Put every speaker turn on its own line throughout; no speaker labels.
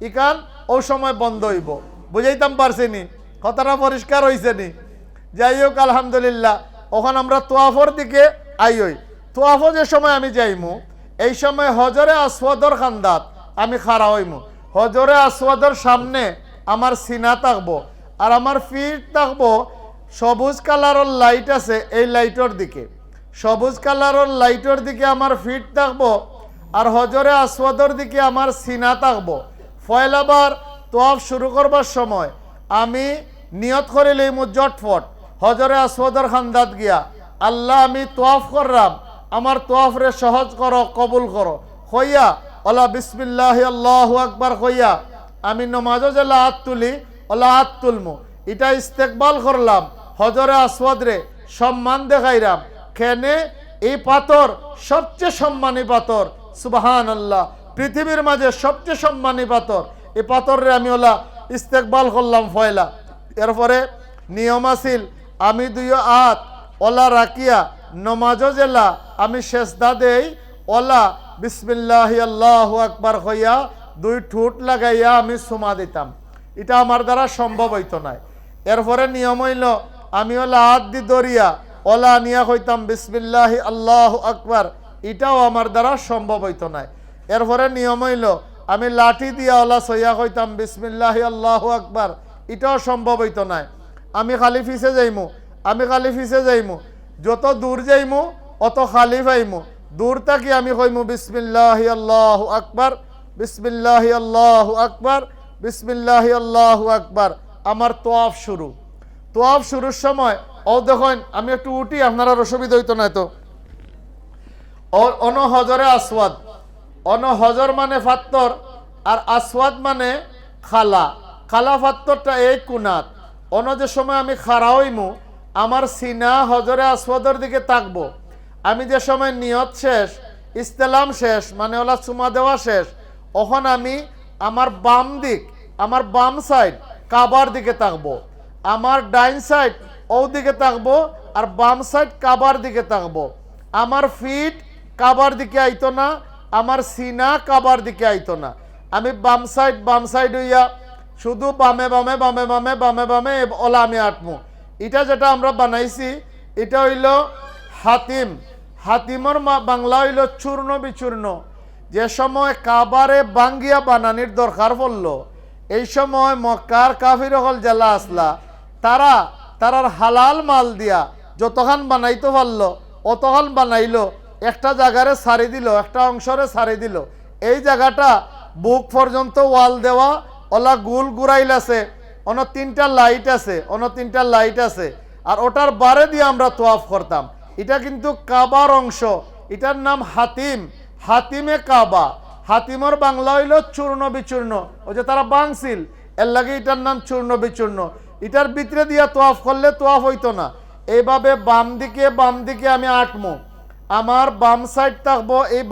ইকান ও সময় বন্ধ হইব। বুঝাইতাম পারছি নি? কথাটা পরিষ্কার হয়েছে নি? যাই হোক, আলহামদুলিল্লাহ। ওখানে আমরা তোয়াফর দিকে আইই। তোয়াফো যে সময় আমি যাইমু, এই সময় হজরে আসওয়াদর খান্দাত আমি খাড়া হইমু। হজরে আসওয়াদর সামনে আমার সিনা থাকবো, আর আমার ফিট থাকবো সবুজ কালারের লাইট আছে এই লাইটের দিকে। সবুজ কালারের লাইটের দিকে আমার ফিট থাকবো, আর হজরে আসওয়াদর দিকে আমার সিনা থাকবো। পয়লাবার তোয়াফ শুরু করবার সময় আমি নিয়ত করে লইমু জটফট হজরে আসওয়াদর খান্দাত গিয়া, আল্লাহ আমি তোয়াফ করলাম, আমার তোয়াফরে সহজ করো, কবুল করো হইয়া ওলা বিসমিল্লাহ আল্লাহু আকবার হইয়া আমি নমাজও জেলা হাত তুলি, ওলা হাত তুলমু। এটা ইস্তেকবাল করলাম, হজরে আসওয়াদরে সম্মান দেখাইলাম। কেনে এই পাথর সবচেয়ে সম্মানী পাথর, সুবহানাল্লাহ। পৃথিবীর মাঝে সবচেয়ে সম্মানী পাথর, এই পাথরে আমি ওলা ইস্তেকবাল করলাম ফয়লা। এরপরে নিয়ম আছিল আমি দুই হাত ওলা রাখিয়া নমাজও জেলা আমি সেজদা দেই, ওলা বিসমিল্লাহ আল্লাহু আকবার হইয়া দুই ঠোঁট লাগাইয়া আমি সুমা দিতাম। এটা আমার দ্বারা সম্ভব হইতো না। এরপরে নিয়ম হইল আমি ওলা হাত দি দরিয়া ওলা নিয়া হইতাম বিসমিল্লাহ আল্লাহু আকবার, এটাও আমার দ্বারা সম্ভব হইতো না। এরপরে নিয়ম হইল আমি লাঠি দিয়া ওলা সইয়া হইতাম বিসমিল্লাহ আল্লাহু আকবার, এটাও সম্ভব হইতো না। আমি খালি ফিসে যাইমু, আমি খালি ফিসে যাইমু, যত দূর যাইমু অত খালি পাইমু। দূর থাকি আমি কইমু বিসমিল্লাহ আল্লাহু আকবার, বিসমিল্লাহ আল্লাহু আকবার, বিসমিল্লাহ আল্লাহু আকবার। আমার তোয়াফ শুরু। তোয়াফ শুরুর সময় ও দেখেন আমি একটু উঠি, আপনারা অসুবিধা হইতো না তো। অন হজরে আসওয়াদ, অন হজর মানে ফাত্তর, আর আসওয়াদ মানে খালা। খালা ফাত্তরটা এই কুনাত। অন যে সময় আমি খাড়া হইমু, আমার সিনা হজরে আসওয়াদের দিকে তাকবো। আমি যে সময় নিয়ত শেষ, ইস্তেলাম শেষ, মানে ওলা চুমা দেওয়া শেষ, ওখন আমি আমার বাম দিক, আমার বাম সাইড কাবার দিকে তাকবো, আমার ডাইন সাইড ও দিকে তাকবো, আর বাম সাইড কাবার দিকে তাকবো। আমার ফিট কাবার দিকে আইতো না, আমার সিনা কাবার দিকে আইতো না। আমি বাম সাইড হইয়া শুধু বামে বামে বামে বামে বামে বামে ওলা আমি আটমু। এটা যেটা আমরা বানাইছি এটা হইল হাতিম। হাতিমর বাংলা হইল চূর্ণ বিচূর্ণ। যে সময় কাবারে বাঙ্গিয়া বানানির দরকার পড়ল, এই সময় মক্কার কাফির হল জেলা আসলা, তারার হালাল মাল দিয়া যতখান বানাইতে পারলো অতখান বানাইলো, একটা জায়গারে সারি দিল, একটা অংশরে সারি দিল। এই জায়গাটা বুক পর্যন্ত ওয়াল দেওয়া, ওলা গুল গুড়াইল আছে, অন্য তিনটা লাইট আছে, আর ওটার বারে দিয়ে আমরা তোয়াফ করতাম। এটা কিন্তু কাবার অংশ, এটার নাম হাতিম, হাতিমে কাবা। হাতিমর বাংলা হইল চূর্ণ বিচূর্ণ, ও যে তারা বাংছিল এর লাগে এটার নাম চূর্ণ বিচূর্ণ। এটার ভিতরে দিয়া তোয়াফ করলে তোয়াফ হইতো না। এইভাবে বাম দিকে আমি আটমু। আমার বাম সাইড থাকবো, এই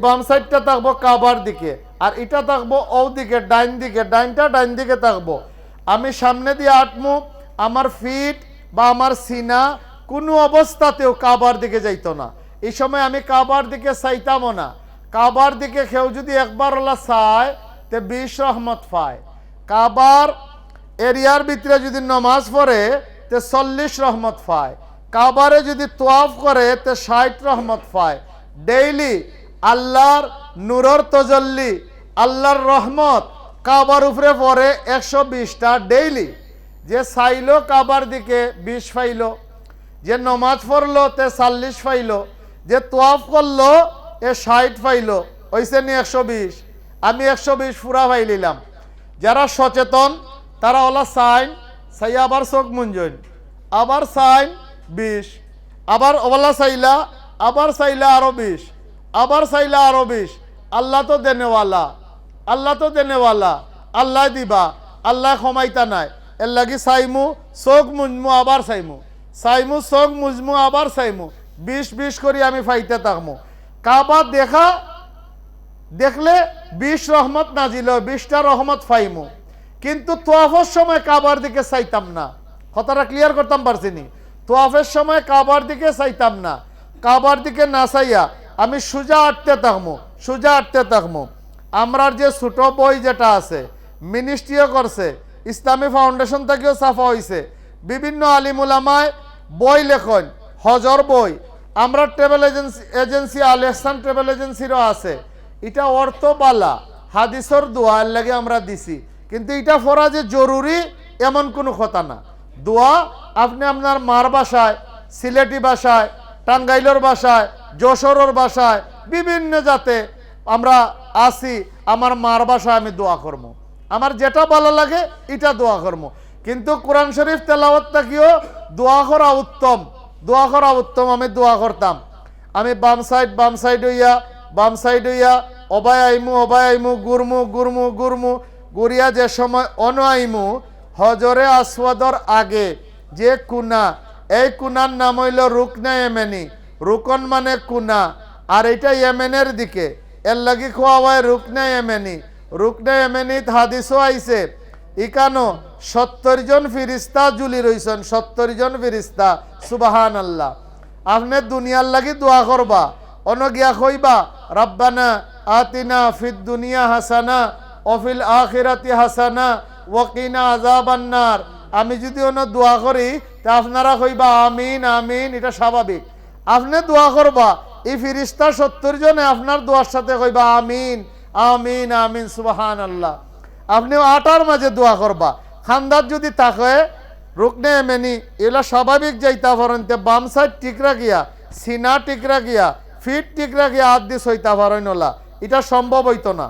বাম সাইডটা থাকবো কাবার দিকে, আর এটা থাকবো ও দিকে ডাইন দিকে থাকবো। আমি সামনে দিয়ে আটমু, আমার ফিট বা আমার সিনা কোনো অবস্থাতেও কাবার দিকে যাইতো না। এই সময় আমি কাবার দিকে চাইতামও না। কাবার দিকে কেউ যদি একবার ওলা চায় তে 20 রহমত পায়। কাবার এরিয়ার ভিতরে যদি নমাজ পড়ে তে 40 রহমত পায়। কাবারে যদি তোয়াফ করে তে 60 রহমত পায়। ডেইলি আল্লাহর নূরের তজল্লি, আল্লাহর রহমত কাবার উপরে পড়ে 120টা ডেইলি। যে চাইলো কাবার দিকে 20 পাইলো, যে নমাজ পড়লো তে 40 পাইলো, যে তোয়াফ করলো এ 60 পাইলো, হইছে নি 120। আমি 120 পুরা পাইলিলাম। যারা সচেতন তারা ওলা চাই আবার চোখ মুঞ্জন, আবার চাইন 20, আবার ওলা চাইলা, আবার চাইলা আরো 20, আবার চাইলা আরো 20। আল্লাহ তো দেনেওয়ালা, আল্লাহ দিবা, আল্লাহ ক্ষমাইতা নাই। এর লাগি চাইমু, চোখ মুজমু, আবার চাইমু, চোখ মুজমু, আবার চাইমু, 20 করি আমি ফাইতে থাকমু। কাবা দেখলে 20 রহমত নাজিল, 20টা রহমত ফাইমু। কিন্তু তোয়াফের সময় কাবার দিকে চাইতাম না। কথাটা ক্লিয়ার করতাম পারছি নি? তোয়াফের সময় কাবার দিকে চাইতাম না। কাবার দিকে না চাইয়া আমি সোজা আটতে থাকমু। আমরার যে ছোট বই যেটা আছে মিনিস্ট্রিও করছে, ইসলামী ফাউন্ডেশন থেকেও ছাপা হয়েছে, বিভিন্ন আলিমুলামায় বই লেখন, হজর বই, আমরা ট্রাভেল এজেন্সি আল ইহসান ট্রাভেল এজেন্সিরও আছে। এটা অর্থবালা হাদিসর দোয়া লাগে আমরা দিছি, কিন্তু এটা পড়া যে জরুরি এমন কোনো কথা না। দোয়া আপনি আপনার মার বাসায়, সিলেটি ভাষায়, টাঙ্গাইলের ভাষায়, যশোরের ভাষায়, বিভিন্ন জাতে আমরা আসি, আমার মার ভাষায় আমি দোয়া করবো, আমার যেটা ভালো লাগে এটা দোয়া করবো। কিন্তু কোরআন শরীফ তেলাওয়াত থাকিও দোয়া করা উত্তম, দোয়া করা উত্তম। আমি দোয়া করতাম, আমি বাম সাইড হইয়া অবায় আইমু গুরমু গুরিয়া যে সময় আইমু হজরে আসওয়াদর আগে যে কুনা, এই কুনার নাম হইল রুকনা ইয়েমেনি। রুকন মানে কুনা, আর এটা ইয়েমেনের দিকে, এর লাগি খোয়া হয় রুকনা ইয়েমেনি। রুকনা ইয়েমেনিত হাদিসও আইছে, ইকানো 70 জন ফিরিস্তা জুলি রইছেন, 70 জন ফিরিস্তা। সুবহানাল্লাহ। আপনি দুনিয়ার লাগি দোয়া করবা, অনগিয়া কইবা রব্বানা আতিনা ফিদ দুনিয়া হাসানা অফিল আখিরাতি হাসানা ওয়াকিনা আযাবান্নার। আমি যদি অন্য দোয়া করি তা আপনারা কইবা আমিন আমিন, এটা স্বাভাবিক। আপনি দোয়া করবা, এই ফিরিস্তা 70 জনে আপনার দোয়ার সাথে কইবা আমিন আমিন আমিন সুবহানাল্লাহ। আপনিও 8টার মাঝে দোয়া করবা। খান্দার যদি থাকে রুকনে এমেনি, এগুলো স্বাভাবিক যাইতা পারেন, বাম সাইড ঠিক রাখিয়া, সিনা ঠিক রাখিয়া, ফিট ঠিক রাখিয়া হাত দিয়ে সইতা পারেন ওলা, এটা সম্ভব হইতো না।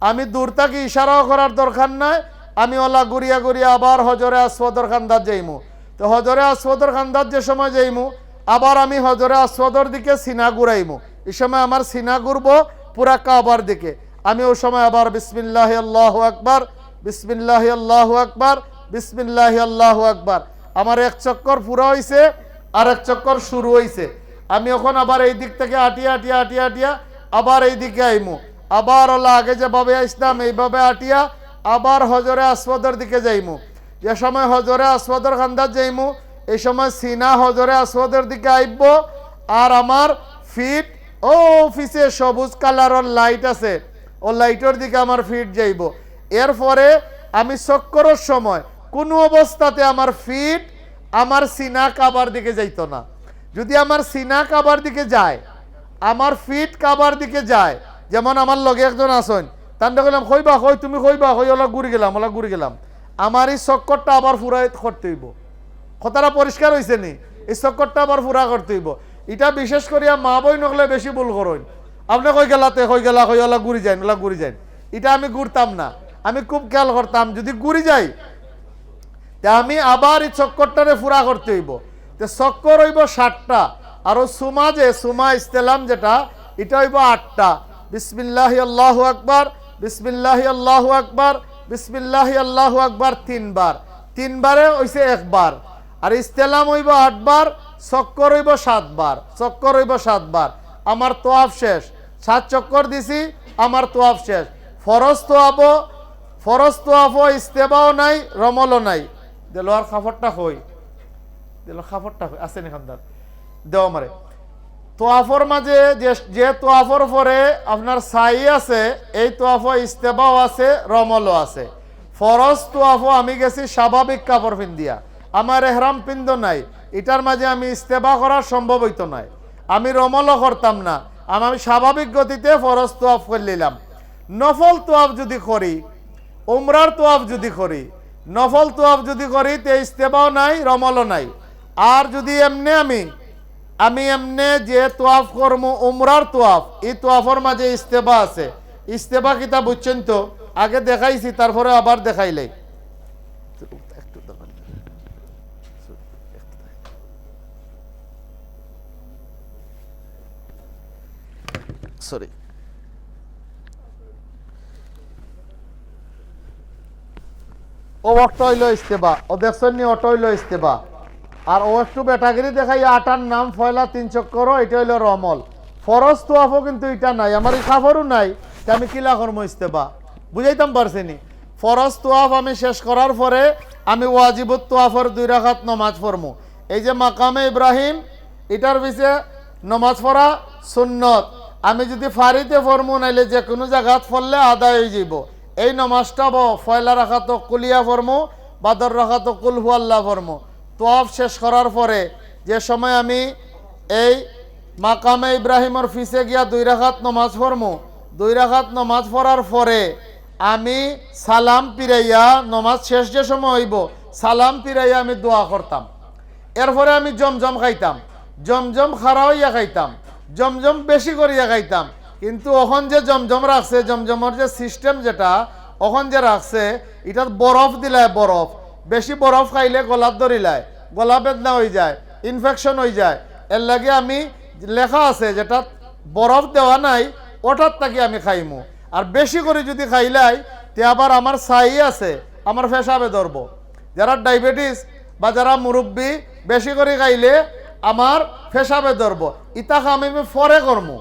আমি দূর থেকে ইশারাও করার দরকার নাই, আমি ওলা গুড়িয়া আবার হজরে আসওয়াদর খান্দার যাইমু। তো হজরে আসওয়াদর খান্দার যে সময় যাইমু, আবার আমি হজরে আসওয়াদর দিকে সিনা ঘুরাইমু। এই সময় আমার সিনা ঘুরবো পুরা কাবার দিকে। আমি ওই সময় আবার বিসমিল্লাহি আল্লাহু আকবার, বিসমিল্লাহি আল্লাহু আকবার, বিসমিল্লাহি আল্লাহু আকবার। আমার এক চক্কর পুরা হইছে, আর এক চক্কর শুরু হইছে। আমি এখন আবার এই দিক থেকে আটিয়া আবার এই দিকে আইমু। আবার ওলা আগে যেভাবে আসতাম এইভাবে আটিয়া আবার হজরে আসওয়াদের দিকে যাইমু। যে সময় হজরে আসওয়াদের খান্দার যাইমু, এই সময় সিনা হজরে আসওয়াদের দিকে আইব, আর আমার ফিট ও অফিসে সবুজ কালারের লাইট আছে, ও লাইটের দিকে আমার ফিট যাইব। এরপরে আমি চক্করের সময় কোনো অবস্থাতে আমার ফিট আমার সিনা কাবার দিকে যাইতো না। যদি আমার সিনা কাবার দিকে যায়, আমার ফিট কাবার দিকে যায়, যেমন আমার লগে একজন আসেন, তান্ডা কইলাম কইবা কই তুমি কইবা কই ওলা ঘুরে গেলাম, আমার এই চক্করটা আবার পুরা করতে হইব। কথাটা পরিষ্কার হয়েছে নি? এই চক্করটা আবার পুরা করতে হইব। এটা বিশেষ করিয়া মা বই নকলে বেশি ভুল করেন। আপনি কই গেলা কই ওলা ঘুরি যান, এটা আমি ঘুরতাম না। আমি খুব খেয়াল করতাম, যদি ঘুরি যাই তা আমি আবার এই চক্করটারে পুরা করতে হইব। তো চক্কর হইব 60টা, আর সুমা ইস্তেলাম যেটা, এটা হইব 8টা। বিসমিল্লাহি আল্লাহু আকবার, বিসমিল্লাহি আল্লাহু আকবার, বিসমিল্লাহি আল্লাহু আকবার 3 বার, 3 বারে হইছে 1 বার। আর ইস্তেলাম হইব 8 বার, চক্কর হইব 7 বার, আমার তোয়াফ শেষ। 7 চক্কর দিছি, আমার তোয়াফ শেষ। ফরজ তোয়াফও ইস্তেবাও নাই, রমলও নাই। দেলোয়ার খাফরটা হই আসেন এখানদার দেওয়া মারে। তোয়াফর মাঝে যে তোয়াফর পরে আপনার সাই আছে, এই তোয়াফ ইস্তেবাও আছে, রমলও আছে। ফরজ তোয়াফ আমি গেছি স্বাভাবিক কাপড় পিন্দিয়া, আমার এহরাম পিন্দ নাই, এটার মাঝে আমি ইস্তেবা করা সম্ভব হইতো নাই, আমি রমলও করতাম না, আমি স্বাভাবিক গতিতে ফরজ তোয়াফ করে নিলাম। নফল তোয়াফ যদি করি, উমরার তোয়াফ যদি করি, নফল তোয়াফ যদি করি তে ইস্তেবাও নাই, রমলও নাই। আর যদি আমি এমনে যে তোয়াফ করবো উমরার তোয়াফ, এই তোয়াফের মাঝে ইস্তেবা আছে। ইস্তেবা কিতা বুঝছেন তো? আগে দেখাইছি, তারপরে আবার দেখাইলে। সরি, ও অটো হইল ইস্তেবা, ও দেখছেন নি অটো হইল ইস্তেবা। আর ও একটু ব্যাটাগিরি দেখাই 8টার নাম ফয়লা 3 চক্কর, এটা হইল রমল। ফরজ তোয়াফও কিন্তু এটা নাই, আমার এই খাফরও নাই, আমি কিলা করবো ইস্তেবা? বুঝাইতাম পারছিনি? ফরজ তোয়াফ আমি শেষ করার পরে আমি ওয়াজিবুত তোয়াফের 2 রাকাত নমাজ পড়মু। এই যে মাকামে ইব্রাহিম, এটার পিছে নমাজ পড়া সুন্নত। আমি যদি ফারিতে ফরমু নাইলে যে কোনো জায়গাত ফললে আদায় হয়ে যাব। এই নমাজটা ফয়লা রাখা তো কুলিয়া ফরমু, বাদর রাখা তো কুল হু আল্লাহ ফরমু। তোয়াফ শেষ করার পরে যে সময় আমি এই মাকামে ইব্রাহিমর ফিসে গিয়া 2 রাকাত নমাজ ফরমু, 2 রাকাত নমাজ পড়ার পরে আমি সালাম পিরাইয়া নমাজ শেষ যে সময় হইব সালাম পিরাইয়া আমি দোয়া করতাম। এরপরে আমি জমজম খাইতাম, জমজম খারা হইয়া খাইতাম, জমজম বেশি করিয়া খাইতাম। কিন্তু এখন যে জমজম রাখছে, জমজমের যে সিস্টেম যেটা এখন যে রাখছে, এটা বরফ দিলায়, বরফ বেশি বরফ খাইলে গলাত ধরিলায়, গলা বেদনা হয়ে যায়, ইনফেকশন হয়ে যায়। এর লাগে আমি লেখা আছে যেটা বরফ দেওয়া নাই ওটার তাকে আমি খাইমু। আর বেশি করে যদি খাইলাই তে আবার আমার ছাই আছে, আমার ফেসাবে ধরব। যারা ডায়াবেটিস বা যারা মুরব্বী বেশি করে খাইলে আমার ফেসাবে ধরব। ইতা খাম আমি ফরে করমু,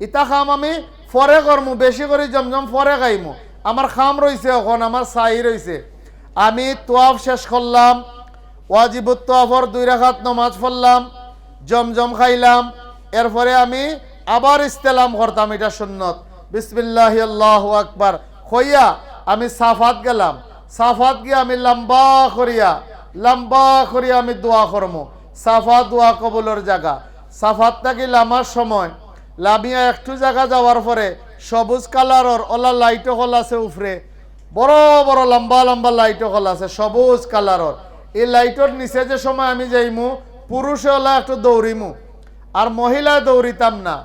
ইতা খাম আমি ফরে করমু, বেশি করে জমজম ফরে খাইমু। আমার খাম রয়েছে, এখন আমার ছাই রয়েছে। আমি তোয়াফ শেষ করলাম, ওয়াজিবুত তোয়াফর 2 রাকাত নমাজ পড়লাম, জমজম খাইলাম। এরপরে আমি আবার ইস্তেলাম করতাম, এটা সুন্নত। বিসমিল্লাহ আল্লাহু আকবার কইয়া আমি সাফাত গেলাম, সাফাত গিয়ে আমি লম্বা করিয়া আমি দোয়া করমু। সাফা দোয়া কবুলের জায়গা। সাফাত থাকি লামার সময় লামিয়া একটু জায়গা যাওয়ার পরে সবুজ কালারর ওলা লাইটও হল আছে উপরে, বড় বড় লম্বা লম্বা লাইটও হল আছে সবুজ কালারর। এই লাইটর নিচে যে সময় আমি যাইমু পুরুষে ওলা একটু দৌড়িমু, আর মহিলায় দৌড়িতাম না।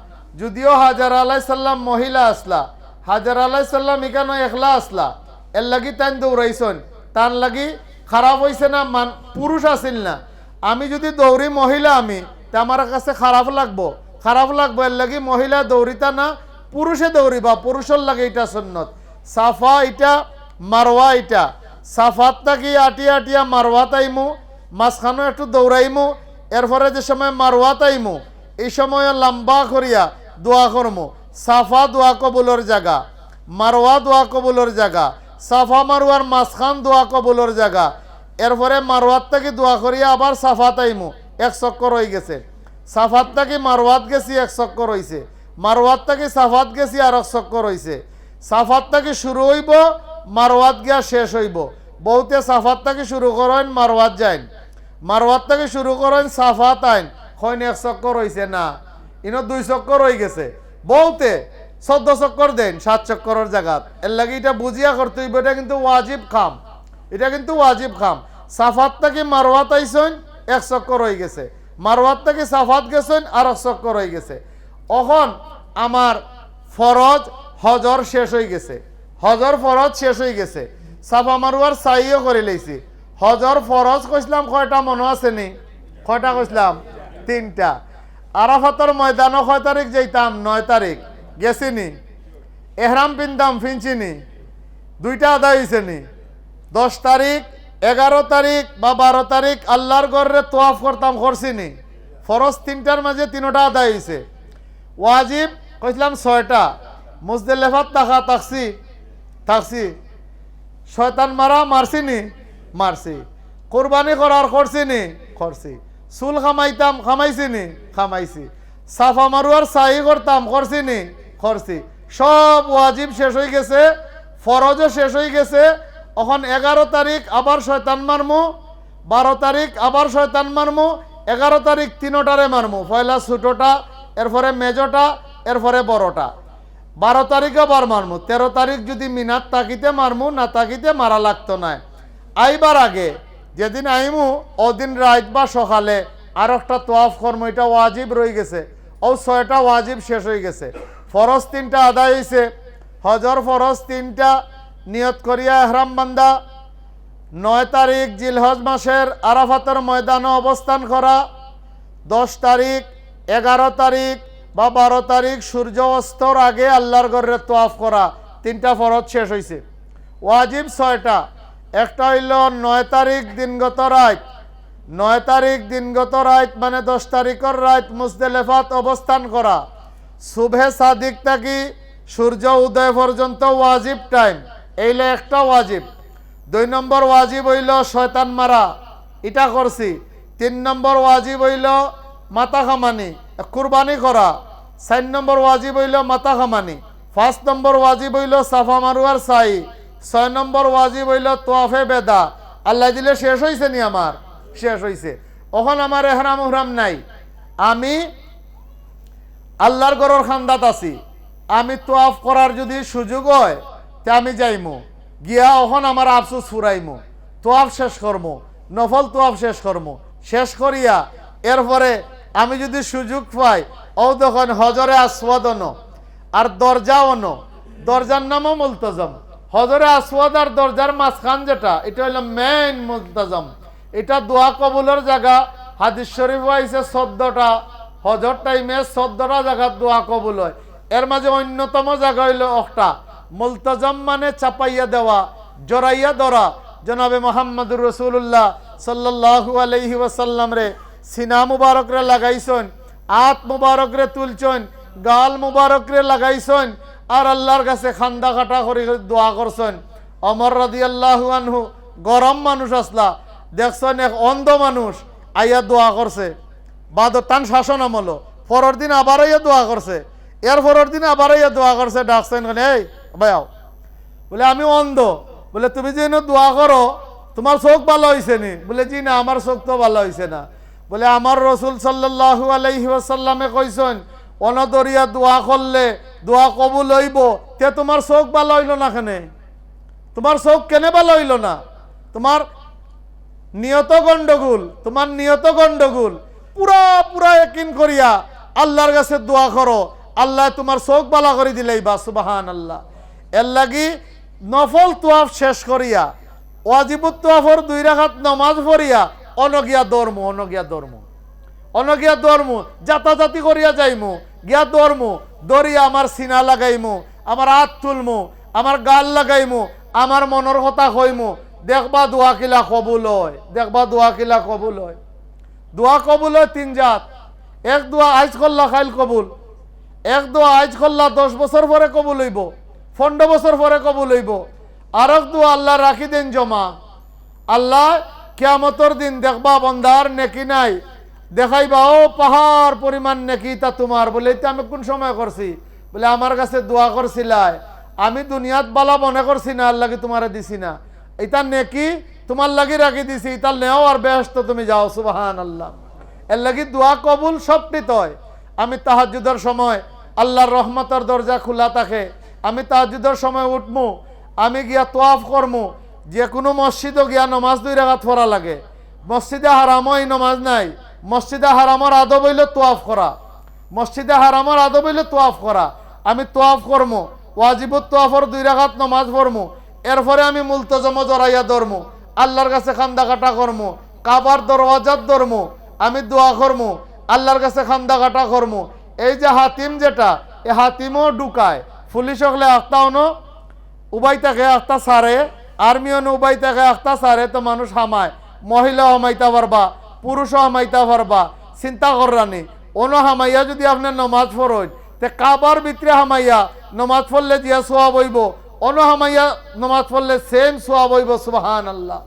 যদিও হাজার আলাইসাল্লাম মহিলা আসলা, হাজার আলাইসাল্লাম এখানে একলা আসলা, এর লাগি তাই দৌড়াইছেন, তার লাগি খারাপ হয়েছে না, পুরুষ আসিল না। আমি যদি দৌড়ি মহিলা আমি, তা আমার কাছে খারাপ লাগবো, এর লাগি মহিলা দৌড়িতা না, পুরুষে দৌড়িবা, পুরুষের লাগে এটা সুন্নত। সাফা এটা, মারওয়া এটা। সাফাত থাকি আটিয়া আটিয়া মারওয়া তাইমু, মাঝখানে একটু দৌড়াইমু। এরপরে যে সময় মারওয়া তাইমু এই সময় লম্বা করিয়া দোয়া করমু। সাফা দোয়া কবুলের জায়গা, মারওয়া দোয়া কবুলের জায়গা, সাফা মারওয়ার মাঝখান দোয়া কবুলের জায়গা। এরপরে মারওয়াত থেকে দোয়া করিয়া আবার সাফা তাইমু, 1 চক্কর হয়ে গেছে। সাফাত থেকে মারওয়াত গেছি 1 চক্কর হয়েছে, মারওয়াত থেকে সাফাত গেছি আর 1 চক্কর হয়েছে। সাফাত থেকে শুরু হইব, মারওয়াত গিয়া শেষ হইব। বহুতে সাফাত থেকে শুরু করেন মারওয়াত যাইন, মারওয়াত থেকে শুরু করেন সাফাত আইন, হইন 1 চক্কর হয়েছে না, ইনো 2 চক্কর হয়ে গেছে। বহুতে 14 চক্কর দেন 7 চক্করের জায়গা। এর লাগে এটা বুঝিয়া করতে হইব, এটা কিন্তু ওয়াজিব খাম, এটা কিন্তু ওয়াজিব খাম। সাফাত থেকে মারওয়াত আইসেন 1 চক্কর হয়ে গেছে, মারওয়াত থেকে সাফাত গেছেন আর 1 চক্কর হয়ে গেছে। এখন আমার ফরজ হজর শেষ হয়ে গেছে, হজর ফরজ শেষ হয়ে গেছে। সাফা মারওয়ার সাইও করে লইছি। হজর ফরজ কইছিলাম কয়টা মনে আছে নি? কয়টা কইছিলাম? 3টা। আরাফাতর ময়দানও কয় তারিখ যাইতাম? 9 তারিখ গেছি নি। এহরাম পিনতাম, ফিনছি নি? 2টা আদায় হয়েছে নি? 10 তারিখ, 11 তারিখ বা 12 তারিখ আল্লাহর ঘরে তোয়াফ করতাম, করছি নি? ফরজ 3টার মাঝে 3টা আদায় হয়েছে। ওয়াজিব কইছিলাম 6টা। মুজদালিফাত থাকছি। শয়তান মারা মারছি নি? মারছি। কুরবানি করার করছি নি? করছি। চুল খামাইছি নি? খামাইছি। সাফা মারুয়ার সাই করতাম, করছি নি? করছি। সব ওয়াজিব শেষ হয়ে গেছে, ফরজও শেষ হয়ে গেছে। এখন 11 তারিখ আবার শয়তান মারমু, 12 তারিখ আবার শয়তান মারমু, 11 তারিখ 3টারে মারমু। পয়লা ছোটটা, এরপরে মেজটা, এরপরে বড়টা। 12 তারিখে বার মারমু। 13 তারিখ যদি মিনাত তাকিতে মারমু, না তাকিতে মারা লাগতো না। আইবার আগে যেদিন আইমু ওদিন রাত বা সকালে আর একটা তোয়াফ কর্ম, এটা ওয়াজিব রয়ে গেছে। ও 6টা ওয়াজিব শেষ হয়ে গেছে। ফরজ 3টা আদায় হয়েছে। হজর ফরজ 3টা নিয়ত করিয়া এহরাম বান্দা। 9 তারিখ জিলহজ মাসের আরাফাতের ময়দানে অবস্থান করা। 10 তারিখ, 11 তারিখ বা 12 তারিখ সূর্য অস্তর আগে আল্লাহর ঘরে তোয়াফ করা। 3টা ফরজ শেষ হয়েছে। ওয়াজিব 6টা। একটা হইল 9 তারিখ দিনগত রাত, 9 তারিখ দিনগত রাত মানে 10 তারিখের রাত মুজদালিফাত অবস্থান করা। সুবহে সাদিক থাকি সূর্য উদয় পর্যন্ত ওয়াজিব টাইম, এইলে একটা ওয়াজিব। 2 নম্বর ওয়াজিব হইল শয়তান মারা, এটা করছি। 3 নম্বর ওয়াজিব হইল মাথা খামানি, কুরবানি করা। 4 নম্বর ওয়াজিব হইল মাথা খামানি, 5 নম্বর ওয়াজিব হইল সাফা মারুয়ার সাই, 6 নম্বর ওয়াজিব হইল তোয়াফে বেদা। আল্লাহ দিলে শেষ হইছে নি? আমার শেষ হইছে। ওখান আমার এহরাম উহরাম নাই, আমি আল্লাহর ঘরের খান্দাত আছি, আমি তোয়াফ করার যদি সুযোগ হয় তে আমি যাইমু, গিয়া ওখান আমার আফসোস ফুরাইমু, তোয়াফ শেষ করমু, নফল তোয়াফ শেষ করমু, শেষ করিয়া এরপরে আমি যদি সুযোগ পাই ও তখন হজরে আসওয়াদ ন আর দরজাও ন, দরজার নামও মুলতজম। হজরে আসওয়াদ আর দরজার মাঝখান যেটা, এটা হইল মেইন মুলতজম, এটা দোয়া কবুলের জায়গা। হাদিস শরীফ আইছে 14টা, হজর টাইমে 14টা জায়গা দোয়া কবুল হয়। এর মাঝে অন্যতম জায়গা হইল একটা মুলতজম, মানে চাপাইয়া দেওয়া, জড়াইয়া ধরা। জনাবে মোহাম্মদুর রসুল্লাহ সাল্লাল্লাহু আলাইহি ওয়াসাল্লাম রে সিনা মুবারক রে লাগাইছেন, আত মুবারক রে তুলছেন, গাল মুবারক রে লাগাইছেন, আর আল্লাহর কাছে খান্দা কাটা করে দোয়া করছেন। ওমর রাদিয়াল্লাহু আনহু গরম মানুষ আসলা, দেখছেন এক অন্ধ মানুষ আইয়া দোয়া করছে, বাদ তান শাসন আমল, পরের দিন আবার আইয়া দোয়া করছে, এর পরের দিন আবার আইয়া দোয়া করছে, ডাকছেন এই ভাইয়াও, বলে আমি অন্ধ, বলে তুমি যে দোয়া করো তোমার চোখ ভালো হয়েছে নি? বলে জি না, আমার চোখ তো ভালো হয়েছে না। বলে আমার রসুল সাল্লাল্লাহু আলাইহি ওয়াসাল্লামে কইছেন অনদরিয়া দোয়া করলে দোয়া কবুল হইব, তে তোমার চোখ ভালো হইল না কেনে? তোমার চোখ কেনে ভালো হইল না? তোমার নিয়ত গন্ডগোল, তোমার নিয়ত গন্ডগোল। পুরা পুরা একিন করিয়া আল্লাহর কাছে দোয়া করো, আল্লাহ তোমার চোখ ভালো করে দিলেই বা সুবহানাল্লাহ। এর লাগি নফল তোয়াফ শেষ করিয়া ওয়াজিবুত তোয়াফর 2 রাকাত নামাজ পড়িয়া অনগিয়া ধর্ম, অনগিয়া ধর্ম, অনগিয়া ধর্ম, জাতাজাতি করিয়া যাইমু, গিয়া ধর্ম দরিয়া আমার সিনা লাগাইমু, আমার হাত তুলমু, আমার গাল লাগাইমু, আমার মনের কথা কইমু, দেখবা দোয়া কিলা কবুল হয়, দেখবা দোয়া কিলা কবুল হয়। দোয়া কবুল হয় 3 জাত। এক দোয়া আইজ করলা খাইল কবুল, এক দোয়া আইজ করলা 10 বছর পরে কবুল হইব, 15 বছর পরে কবুল হইব। আর এক দোয়া আল্লাহ রাখি দেন জমা, আল্লাহ কিয়ামতের দিন দেখবা বন্দার নেকি নাই, দেখাইবা ও পাহাড় পরিমাণ নেকি তা তোমার। বলে এটা আমি কোন সময় করছি? বলে আমার কাছে দোয়া করছিলাই, আমি দুনিয়াত বালা মনে করছি না, আল্লাহ কি তোমারে দিছি না, এটা নেকি তোমার লাগি রাখি দিছি, এটা নেও আর বেহেশতে তুমি যাও। সুবহানাল্লাহ। এর লাগি দোয়া কবুল সবটিত হয়। আমি তাহাজ্জুদের সময় আল্লাহর রহমতের দরজা খোলা থাকে, আমি তাহাজ্জুদের সময় উঠমু, আমি গিয়া তোয়াফ করমু, যে কোনো মসজিদও গিয়া নমাজ 2 রাকাত পড়া লাগে। মসজিদে হারামও এই নমাজ নাই, মসজিদে হারামর আদব হইল তোয়াফ করা, মসজিদে হারামর আদব হইল তোয়াফ করা। আমি তোয়াফ করমু, ওয়াজিবুত তোয়াফর 2 রাকাত নমাজ পড়মু, এরপরে আমি মুলতজম জড়াইয়া ধরমু, আল্লাহর কাছে খান্দা কাটা করমু, কাবার দরওয়াজাত ধরমু, আমি দোয়া করমু, আল্লাহর কাছে খান্দা কাটা করমু। এই যে হাতিম যেটা, এই হাতিমও ঢুকায়, পুলিশ হলে আখতাও ন উবাই থাকে আখতা সারে, আর্মিও ন উবাই থাকে আখতা সারে, তো মানুষ হামায়, মহিলা হামাইতে পারবা, পুরুষও হামাইতে পারবা, চিন্তা কররানি। অনো হামাইয়া যদি আপনার নমাজ পড়েন, তে কাবার ভিতরে হামাইয়া নমাজ পড়লে দিয়া সোয়াব হইব, অনো হামাইয়া নমাজ পড়লে সেম সোয়াব হইব। সুবহানাল্লাহ।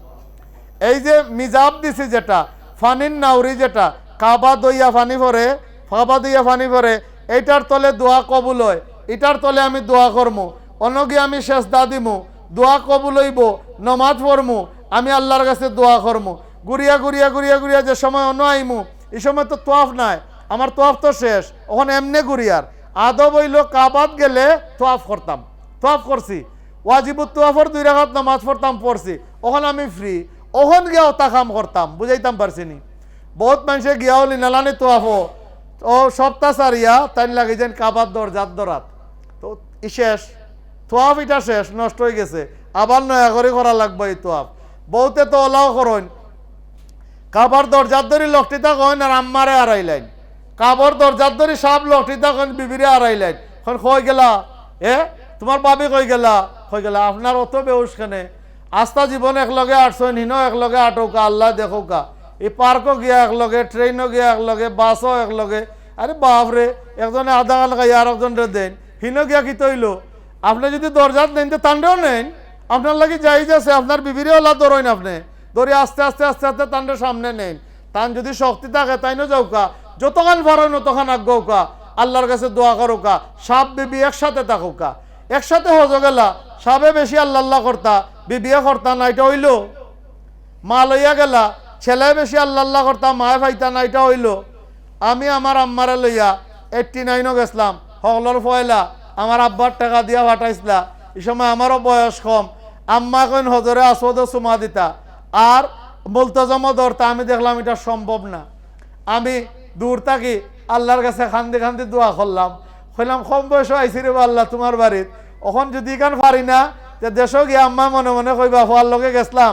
এই যে মিজাব দিছি যেটা, ফানির নাউরি যেটা, কাবা দইয়া ফানি পরে, কাবা দইয়া ফানি পরে, এইটার তলে দোয়া কবুল হয়, এটার তলে আমি দোয়া করমু, অনগি আমি সেজদা দিমু, দোয়া কবুল হইব, নমাজ পড়মু, আমি আল্লাহর কাছে দোয়া করমু। ঘুরিয়া ঘুরিয়া ঘুরিয়া ঘুরিয়া যে সময় অন্য আইমু, এই সময় তো তোয়াফ নাই, আমার তোয়াফ তো শেষ, ওখানে এমনি ঘুরিয়ার আদব হইল কাবাত গেলে তোয়াফ করতাম, তোয়াফ করছি, ওয়াজিবুত তোয়াফর 2 রাকাত নামাজ পড়তাম, পড়ছি, ওখানে আমি ফ্রি, ওখান গিয়া ওটা কাম করতাম। বুঝাইতাম পারছি নি? বহুত মানুষে গিয়া হলি নালানি তোয়াফো ও সপ্তাহ সারিয়া তাই লাগে যেন কাবার দরজাত দরাত, তো ই শেষ তোয়াফ, এটা শেষ, নষ্ট হয়ে গেছে, আবার নয়া করে করা লাগবে এই তোয়াফ। বহুতে তো ওলাও করেন, কাবার দরজার ধরি লকটিতা কইন আর আম্মারে আড়াইলেন, কাবার দরজার ধরি সব লকটিতা কইন বিবিরে আড়াইলেন, এখন কই গেলা তোমার বাবি কই গেলা, কই গেলা আপনার অত বেউস কেনে, আস্থা জীবন একলগে আটছেন, হিনো একলগে আটৌকা, আল্লাহ দেখোকা, এই পার্কও গিয়া একলগে, ট্রেনও গিয়া একলগে, বাসও একলগে। আরে বাপরে, একজনে আধা গাল খাই আর একজনরে দেন, হিনো গিয়া কি তৈল? আপনি যদি দরজাত নেন তো তান্ডেও নেন, আপনার লাগে যাই যাচ্ছে, আপনার বিবিরে ওলা ধরেন, আপনি ধরে আস্তে আস্তে আস্তে আস্তে তান্ডে সামনে নেন, তান যদি শক্তি থাকে তাইনও যাওকা, যতক্ষণ পারেন ততক্ষণ আজ্ঞৌকা, আল্লাহর কাছে দোয়া করুকা, সাপ বিবি একসাথে থাকুকা, একসাথে হজ গেলা, সাবে বেশি আল্লাহ আল্লাহ করতা, বিবিয়ে করতা না, এটা হইল। মা লইয়া গেলা, ছেলে বেশি আল্লাহ আল্লাহ করতা, মায়ে ভাইতা না, এটা হইল। আমি আমার আম্মারে লইয়া 89 গেছিলাম, হগলর ফয়লা আমার আব্বার টাকা দিয়া পাঠাইছিলা। এই সময় আমারও বয়স কম। আম্মা কইন হজরে আসওয়াদ চুমা দিতা আর মুলতজম ধরতা। আমি দেখলাম এটা সম্ভব না। আমি দূর থাকি আল্লাহর কাছে খান্দি খান্দি দোয়া করলাম, কইলাম কম বয়স আইসি রে আল্লাহ তোমার বাড়িত, এখন যদি এখান পারি না যে দেশও গিয়ে আম্মা মনে মনে কইবা হওয়ার লগে গেছিলাম,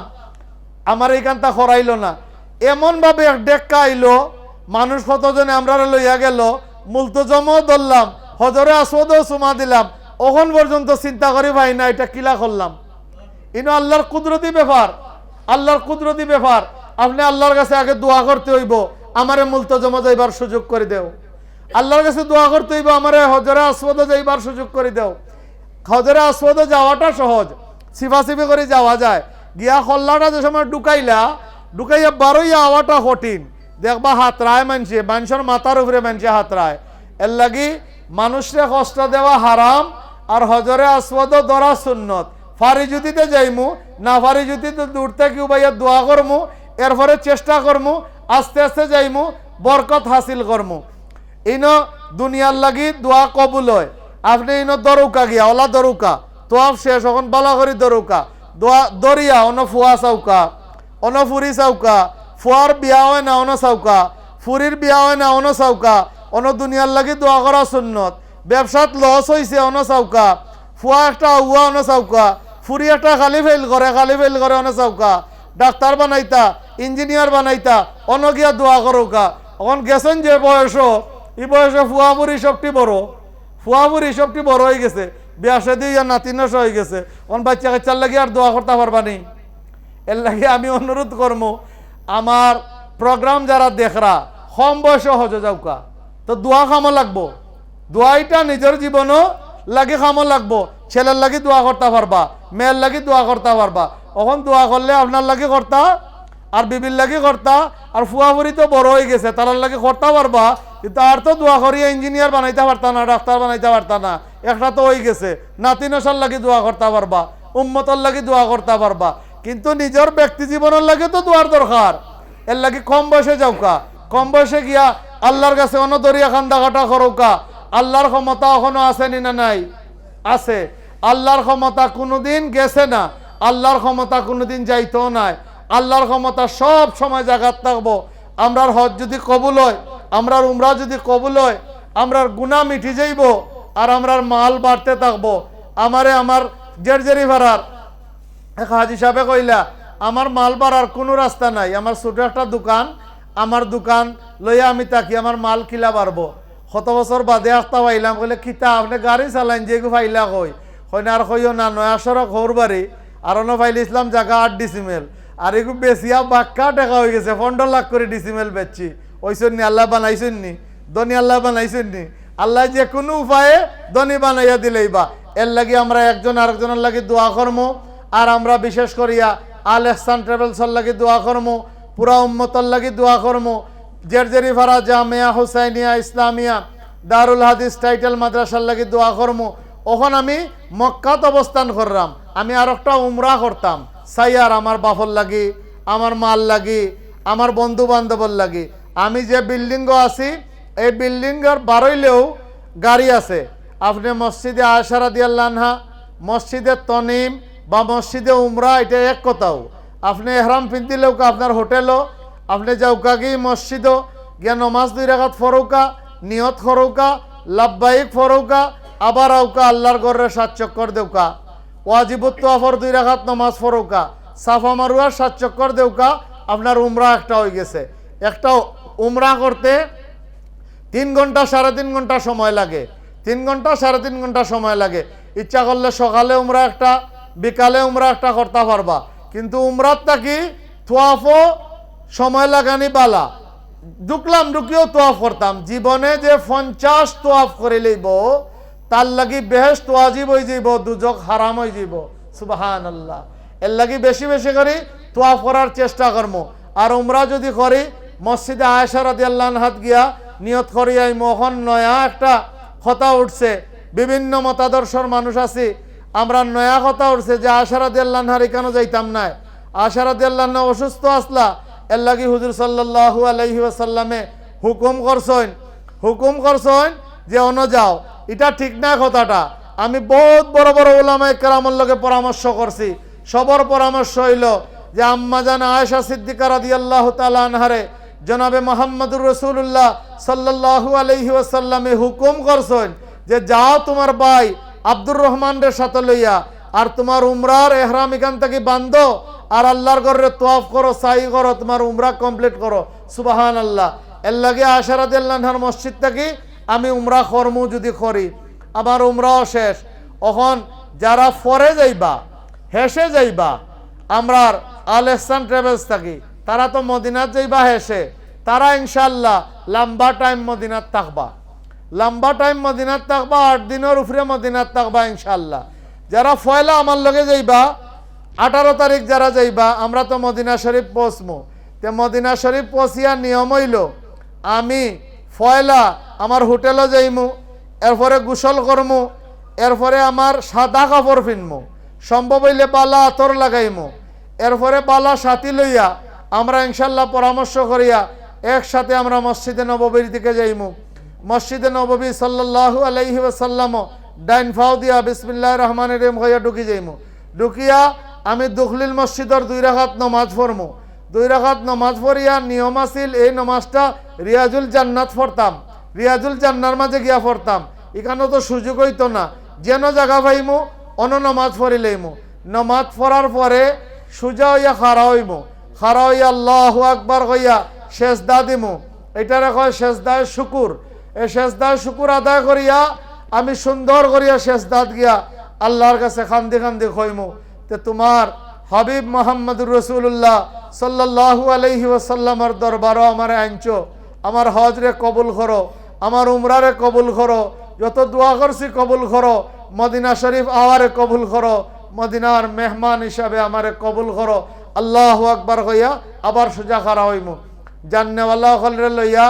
আমার এইখানটা খরাইল না। এমনভাবে এক ডেক্কা আইলো, মানুষ কতজনে আমরা লইয়া গেল, মুলতজমও ধরলাম, হজরে আসওয়াদও চুমা দিলাম, ওখন পর্যন্ত চিন্তা করি ভাই না এটা কিলা করলাম। ইনো আল্লাহর কুদরতি ব্যাপার, আল্লাহর কুদরতি ব্যাপার। আপনি আল্লাহর কাছে আগে দোয়া করতে হইব, আমারে মুলতজমে যাইবার সুযোগ করে দেও। আল্লাহর কাছে দোয়া করতে হইব, আমারে হজরে আসওয়াদে যাইবার সুযোগ করে দেও। হজরে আসওয়াদে যাওয়াটা সহজ, সিফাসিফি করে যাওয়া যায়। গিয়া খল্লাটা যে সময় ঢুকাইয়া বারোইয়া আওয়াটা কঠিন। দেখবা হাতরায় মানছে, মানুষের মাথার উপরে মানছে হাতরায়। এর লাগি মানুষরে কষ্ট দেওয়া হারাম, আর হজরে আসওয়াদও ধরা সুন্নত। ফারি জুতিতে যাইমু না, ফারি জুতিতে দূর থেকে উবাইয়া দোয়া করমু, এরপরে চেষ্টা করমু, আস্তে আস্তে যাইমু, বরকত হাসিল করমু। ইনো দুনিয়ার লাগি দোয়া কবুল হয়। আপনি ইনো দরুকা গিয়া ওলা দরুকা তোয়াফ শেষ, এখন বালা করি দরুকা দোয়া দরিয়া অন ফুয়া চাউকা, অন ফুরি চাউকা, ফুয়ার বিয়া হয় না অন চাউকা, ফুরির বিয়া হয় না অন চাউকা, অন দুনিয়ার লাগি দোয়া করা সুন্নত। ব্যবসাত লস হয়েছে অন চাউকা, ফুয়া একটা আউয়া অন চাউকা, ফুরি একটা খালি ফেল করে অন চাউকা, ডাক্তার বানাইতা, ইঞ্জিনিয়ার বানাইতা, অন গিয়া দোয়া করুকা। এখন গেছেন যে বয়স, এই বয়সে ফুয়া ফুরি সবটি বড়, ফুয়া ফুরি সবটি বড় হয়ে গেছে, বিয়া সাদি নাতি নশ হয়ে গেছে। অন বাচ্চা কাচ্চার লাগি আর দোয়া করতে পারবানি। এর লাগে আমি অনুরোধ করবো, আমার প্রোগ্রাম যারা দেখরা কম বয়সে হজে যাওকা, তো দোয়া খামো লাগবো। দোয়াইটা নিজের জীবনও লাগে খামো লাগবো। ছেলের লাগি দোয়া করতে পারবা, মেয়ের লাগি দোয়া করতে পারবা। এখন দোয়া করলে আপনার লাগি করতা, আর বিবির লাগি করতা, আর ফুয়াফুরি তো বড় হয়ে গেছে, তার লাগি করতে পারবা। কিন্তু আর তো দোয়া করিয়া ইঞ্জিনিয়ার বানাইতে পারতা না, ডাক্তার বানাইতে পারতা না, একটা তো হয়ে গেছে। নাতি নসার লাগি দোয়া করতে পারবা, উম্মতর লাগি দোয়া করতে পারবা, কিন্তু নিজের ব্যক্তি জীবনের লাগে তো দোয়ার দরকার। এর লাগি কম বয়সে যাওকা, কম বয়সে গিয়া আল্লাহর কাছে অনদরিয়া খান্দা কাটা করৌকা। আল্লাহর ক্ষমতা এখনো আসেনি না নাই? আছে। আল্লাহর ক্ষমতা কোনোদিন গেছে না, আল্লাহর ক্ষমতা কোনোদিন যাইতেও নাই। আল্লাহর ক্ষমতা সব সময় জায়গাত থাকবো। আমরার হজ যদি কবুল হয়, আমরার উমরা যদি কবুল হয়, আমরার গুনাহ মিটি যাইব, আর আমরার মাল বাড়তে থাকবো। আমার জেরজেরি ভাড়ার এক হাজি সাহেবে কইলা, আমার মাল বাড়ার কোনো রাস্তা নাই, আমার ছোট একটা দোকান, আমার দোকান লইয়া আমি থাকি, আমার মাল কিলা বাড়বো। কত বছর বাদে আসতে পাইলাম, কইলে কিতা আপনি গাড়ি চালাইন যে ফাইলা কই না, আর কইও না, নয়া সড়ক হৌর বাড়ি আর অন্য ফাইল ইসলাম জায়গা 8 ডিসিমেল, আর এগু বেশিয়া বাক্কা টাকা হয়ে গেছে, 15 লাখ করে ডিসিমেল বেচছি। ওইসন্নি আল্লাহ বানাইছেননি, ধনী আল্লাহ বানাইছেননি, আল্লাহ যে কোনো উপায়ে ধনী বানাইয়া দিলেই বা। এর লাগি আমরা একজন আরেকজনের লাগি দোয়া করমু, আর আমরা বিশেষ করিয়া আল এহসান ট্রাভেলসর লাগি দোয়া করমু, পুরা উম্মতর লাগি দোয়া করমু। জেরজেরি ফারা জামিয়া হুসাইনিয়া ইসলামিয়া দারুল হাদিস টাইটেল মাদ্রাসার লাগি দোয়া করমু। ওখন আমি মক্কাত অবস্থান করলাম, আমি আর একটা উমরা করতাম সাইয়ার, আমার বাফর লাগি, আমার মাল লাগি, আমার বন্ধু বান্ধবর লাগি। আমি যে বিল্ডিংও আছি, এই বিল্ডিংয়ের বারইলেও গাড়ি আছে। আপনি মসজিদে আয়েশা রাদিয়াল্লাহু আনহা, মসজিদে তনিম বা মসজিদে উমরা, এটা এক কথাও। আপনি এহরাম পিন্দিলেও আপনার হোটেলও, আপনি যাওকা গিয়ে মসজিদও গিয়া নমাজ 2 রাকাত ফরৌকা, নিয়ত করৌকা, লাব্বাইক ফরৌকা, আবার আউকা আল্লাহর ঘরের 7 চক্কর দেউকা, ওয়াজিবুত তোয়াফর 2 রাকাত নমাজ ফরৌকা, সাফা মারুয়ার 7 চক্কর দেউকা, আপনার উমরা একটা হয়ে গেছে। একটা উমরা করতে 3 ঘন্টা 3.5 ঘন্টা সময় লাগে, 3 ঘন্টা 3.5 ঘন্টা সময় লাগে। ইচ্ছা করলে সকালে উমরা একটা, বিকালে উমরা একটা করতে পারবা। কিন্তু উমরাত থাকি তোয়াফও সময় লাগানি বালা। ঢুকিও তোয়াফ করতাম। জীবনে যে 50 তোয়াফ করে লইব, তার লাগি বেহেশত ওয়াজিব হয়ে যাইব, দুজক হারাম হয়ে যাইব। সুবহানাল্লাহ। এর লাগি বেশি বেশি করে তোয়াফ করার চেষ্টা করবো। আর উমরা যদি করি, মসজিদে আয়েশা রাদিয়াল্লাহু আনহা গিয়া নিয়ত করিয়াই মোহন নয়া একটা কথা উঠছে, বিভিন্ন মতাদর্শর মানুষ আছি, আমরা নয়া কথা উঠছে যে আশা রাদিয়াল্লাহু আনহার কেন যাইতাম না। আশা রাদিয়াল্লাহু আনহা অসুস্থ আসলা, এর লাগি হুজুর সাল্লাল্লাহু আলাইহি ওয়াসাল্লামে হুকুম করছেন যে অন যাও। এটা ঠিক না কথাটা। আমি বহুত বড় বড় উলামায়ে কেরামের লগে পরামর্শ করছি, সবর পরামর্শ হইল যে আম্মা জান আয়েশা সিদ্দিকা রাদিয়াল্লাহু তাআলা আনহারে জনাবে মুহাম্মদুর রাসূলুল্লাহ সাল্লাল্লাহু আলাইহি ওয়াসাল্লামে হুকুম করছেন যে যাও তোমার ভাই আব্দুর রহমানের সাথে লইয়া আর তোমার উমরার ইহরাম এখান থেকে বাঁধো আর আল্লাহর ঘরে তওয়াফ করো, সাই করো, তোমার উমরা কমপ্লিট করো। সুবহানাল্লাহ। এর লাগে আয়েশা রাদিয়াল্লাহু আনহার মসজিদ থেকে আমি উমরা করমু, যদি করি আমার উমরাও শেষ। এখন যারা ফরে যাইবা হেসে যাইবা আমরার আল ইহসান ট্রাভেলস থাকি, তারা তো মদিনাত যাইবা হেসে, তারা ইনশাআল্লাহ লম্বা টাইম মদিনাত থাকবা, 8 দিনের উপরে মদিনাত থাকবা ইনশাআল্লাহ। যারা ফয়লা আমার লগে যাইবা 18 তারিখ যারা যাইবা, আমরা তো মদিনা শরীফ পৌঁছমু, তে মদিনা শরীফ পৌঁছিয়া নিয়ম হইল আমি ফয়লা আমার হোটেলে যাইমু, এরপরে গোসল করমু, এরপরে আমার সাদা কাপড় পিনমু, সম্ভব হইলে বালা আতর লাগাইমু, এরপরে বালা সাথী লইয়া আমরা ইনশাল্লাহ পরামর্শ করিয়া একসাথে আমরা মসজিদে নববীর দিকে যাইমু। মসজিদে নববী সাল্লাল্লাহু আলাইহি ওয়াসাল্লাম ডাইন ফাও দিয়া বিসমিল্লাহির রহমানির রহিম হইয়া ঢুকি যাইমু। ঢুকিয়া আমি দুখলিল মসজিদর 2 রাকাত নমাজ পড়মু। 2 রাকাত নমাজ পড়িয়া নিয়ম আছিল এই নমাজটা রিয়াজুল জান্নাত পড়তাম, রিয়াজুল জান্নার মাঝে গিয়া পড়তাম। এখানে তো সুযোগ হইতো না, যেন জায়গা পাইমু অন নমাজ পড়িলেইমু। নমাজ পড়ার পরে সুজা হইয়া খাড়া হইমু, খাড়া হইয়া আল্লাহু আকবার কইয়া সেজদা দিমু। এটারে কয় সেজদায় শুকুর। এই সেজদায় শুকুর আদায় করিয়া আমি সুন্দর করিয়া সেজদাত গিয়া আল্লাহর কাছে খান্দি খান্দি কইমু তে তোমার হাবিব মুহাম্মদুর রাসূলুল্লাহ সাল্লাল্লাহু আলাইহি ওয়াসাল্লামের দরবারও আমার আনছো, আমার হজরে কবুল করো, আমার উমরারে কবুল করো, যত দোয়া করছি কবুল করো, মদিনা শরীফ আওয়ারে কবুল করো, মদিনার মেহমান হিসাবে আমারে কবুল করো। আল্লাহু আকবার কইয়া আবার সোজা খাড়া হইমু। জান্নেওয়ালা হলরে লইয়া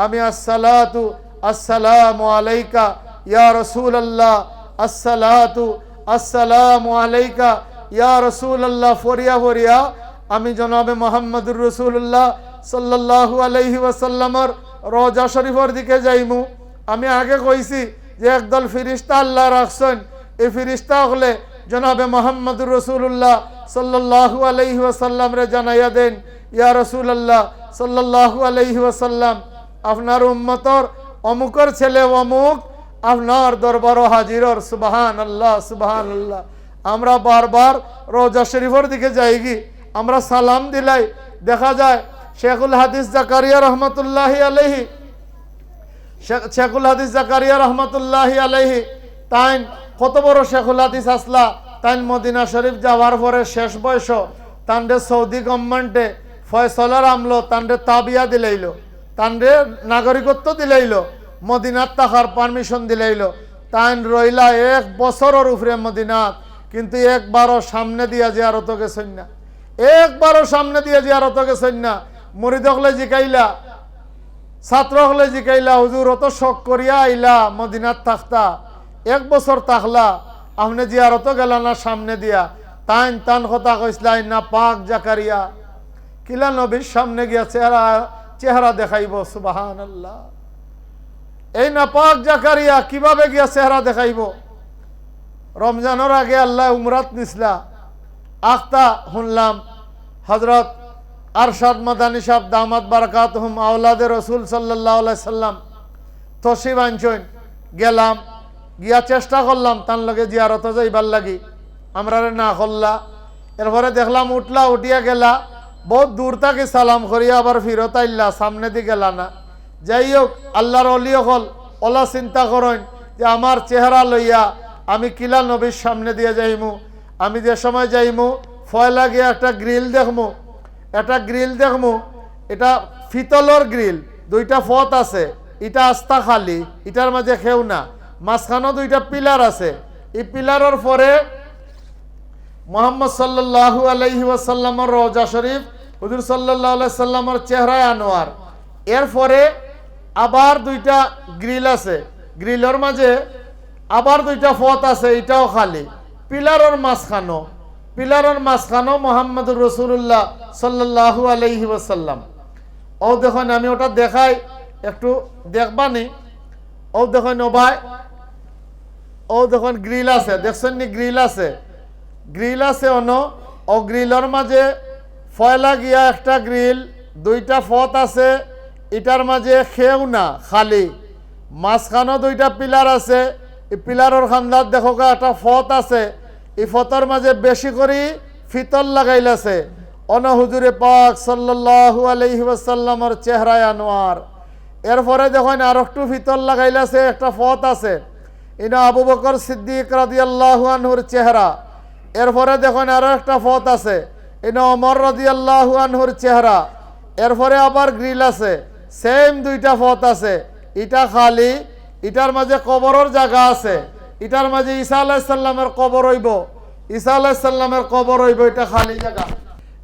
আমি আসসালাতু আসসালামু আলাইকা ইয়া রাসূলুল্লাহ, আসসালাতু আসসালামু আলাইকা ইয়া রাসূলুল্লাহ ফরিয়া ফরিয়া আমি জনাবে মুহাম্মদুর রাসূলুল্লাহ সাল্লাল্লাহু আলাইহি ওয়াসাল্লামের রওজা শরীফের দিকে যাইমু। আমি আগে কইছি যে একদল ফেরেশতা আল্লাহ রাখছেন, এই ফেরেশতা হলে জনাবে মুহাম্মদুর রাসূলুল্লাহ সাল্লাল্লাহু আলাইহি ওয়াসাল্লাম রে জানাইয়া দেন, ইয়া রাসূলুল্লাহ সাল্লাল্লাহু আলাইহি ওয়াসাল্লাম আপনার উম্মতর অমুকের ছেলে অমুক আপনার দরবারও হাজিরর। সুবহানাল্লাহ সুবহানাল্লাহ। আমরা বারবার রওজা শরীফের দিকে যাইগি, আমরা সালাম দিলাই, দেখা যায় শেখুল হাদিস জাকারিয়া রহমতুল্লাহি আলাইহি, শেখুল হাদিস জাকারিয়া রহমতুল্লাহি আলাইহি তাইন কত বড় শেখুল হাদিস আসলা, তাইন মদিনা শরীফ যাওয়ার পরে শেষ বয়স তান্ডে সৌদি গভর্নমেন্টে ফয়সলার আমলো তান্ডে তাবিয়া দিলাইল, তান্ডে নাগরিকত্ব দিলাইল, মদিনাত থাকার পারমিশন দিলাইল। তাইন রইলা 1 বছরের উপরে মদিনাত, কিন্তু একবারও সামনে দিয়া জিয়ারত গেছেন না, একবারও সামনে দিয়া জিয়ারত গেছেন না। মুরিদ হলে জিকাইলা, ছাত্র হলে জিকাইলা, হুজুর অত শখ করিয়া আইলা মদিনাত থাকতা, 1 বছর থাকলা, আপনি জিয়ারত গেলা না সামনে দিয়া। তাইন তান কথা কইসলাই না পাক জাকারিয়া কিলা নবীর সামনে গিয়া চেহারা দেখাইব। সুবহানাল্লাহ। এই না পাক জাকারিয়া কিভাবে গিয়া চেহারা দেখাইব? রমজানের আগে আল্লাহ উমরাত নিসলা, আখতা শুনলাম হজরত আরশাদ মাদানী সাহেব দামাত বারাকাতুহুম আওলাদে রসুল সাল্লাল্লাহু আলাইহি সাল্লাম তশরিফ আনছেন, গেলাম, গিয়া চেষ্টা করলাম তার লগে জিয়ারত যাইবার লাগি, আমরা না করলা। এরপরে দেখলাম উঠলা, উঠিয়া গেলা, বহুত দূর থেকে সালাম করিয়া আবার ফিরত আইলা, সামনে দিয়ে গেলা না। যাই হোক আল্লাহর অলি হল ওলা চিন্তা করেন যে আমার চেহারা লইয়া আমি কিলা নবীর সামনে দিয়ে যাইমু। আমি যে সময় যাইমু ফয়লা গিয়ে একটা গ্রিল দেখমু, একটা গ্রিল দেখমু, এটা ফিতলর গ্রিল, 2টা পথ আছে, এটা আস্তা খালি, এটার মাঝে খেউ না, মাঝখানে 2টা পিলার আছে। এই পিলারের পরে মুহাম্মদ সাল্লাল্লাহু আলাইহি ওয়াসাল্লামের রওজা শরীফ, হুজুর সাল্লাল্লাহু আলাইহি সাল্লামের চেহারায় আনোয়ার, এরপরে আবার দুইটা গ্রিল আছে, গ্রিলের মাঝে আবার দুইটা পথ আছে, এটাও খালি। পিলারের মাঝখানো মোহাম্মদুর রসুল্লাহ সাল্লাল্লাহু আলাইহি ওয়াসাল্লাম। ও দেখুন, আমি ওটা দেখাই, একটু দেখবানি। ও দেখুন ও ভাই, ও দেখুন গ্রিল আছে, দেখছেন নি? গ্রিল আছে ও গ্রিলের মাঝে ফয়লা গিয়া একটা গ্রিল, দুইটা পথ আছে, এটার মাঝে খেউ না, খালি। মাঝখানো দুইটা পিলার আছে, এই পিলারের খান্দার দেখো একটা পথ আছে, এই পথের মাঝে বেশি করে ফিতর লাগাইলাছে হুজুরে পাক সাল্লাল্লাহু আলাইহি ওয়াসাল্লামের চেহারায় আনোয়ার। এরপরে দেখুন আর একটু ফিতর লাগাইলাছে, একটা পথ আছে, ইনা আবু বকর সিদ্দিক রাদিয়াল্লাহু আনহুর চেহারা। এরপরে দেখুন আরো একটা পথ আছে, ইনা ওমর রাদিয়াল্লাহু আনহুর চেহারা। এরপরে আবার গ্রিল আছে, সেম দুইটা পথ আছে, এটা খালি। এটার মাঝে কবরের জায়গা আছে, এটার মাঝে ঈসা আলাইহিস সালামের কবর হইব, এটা খালি জায়গা।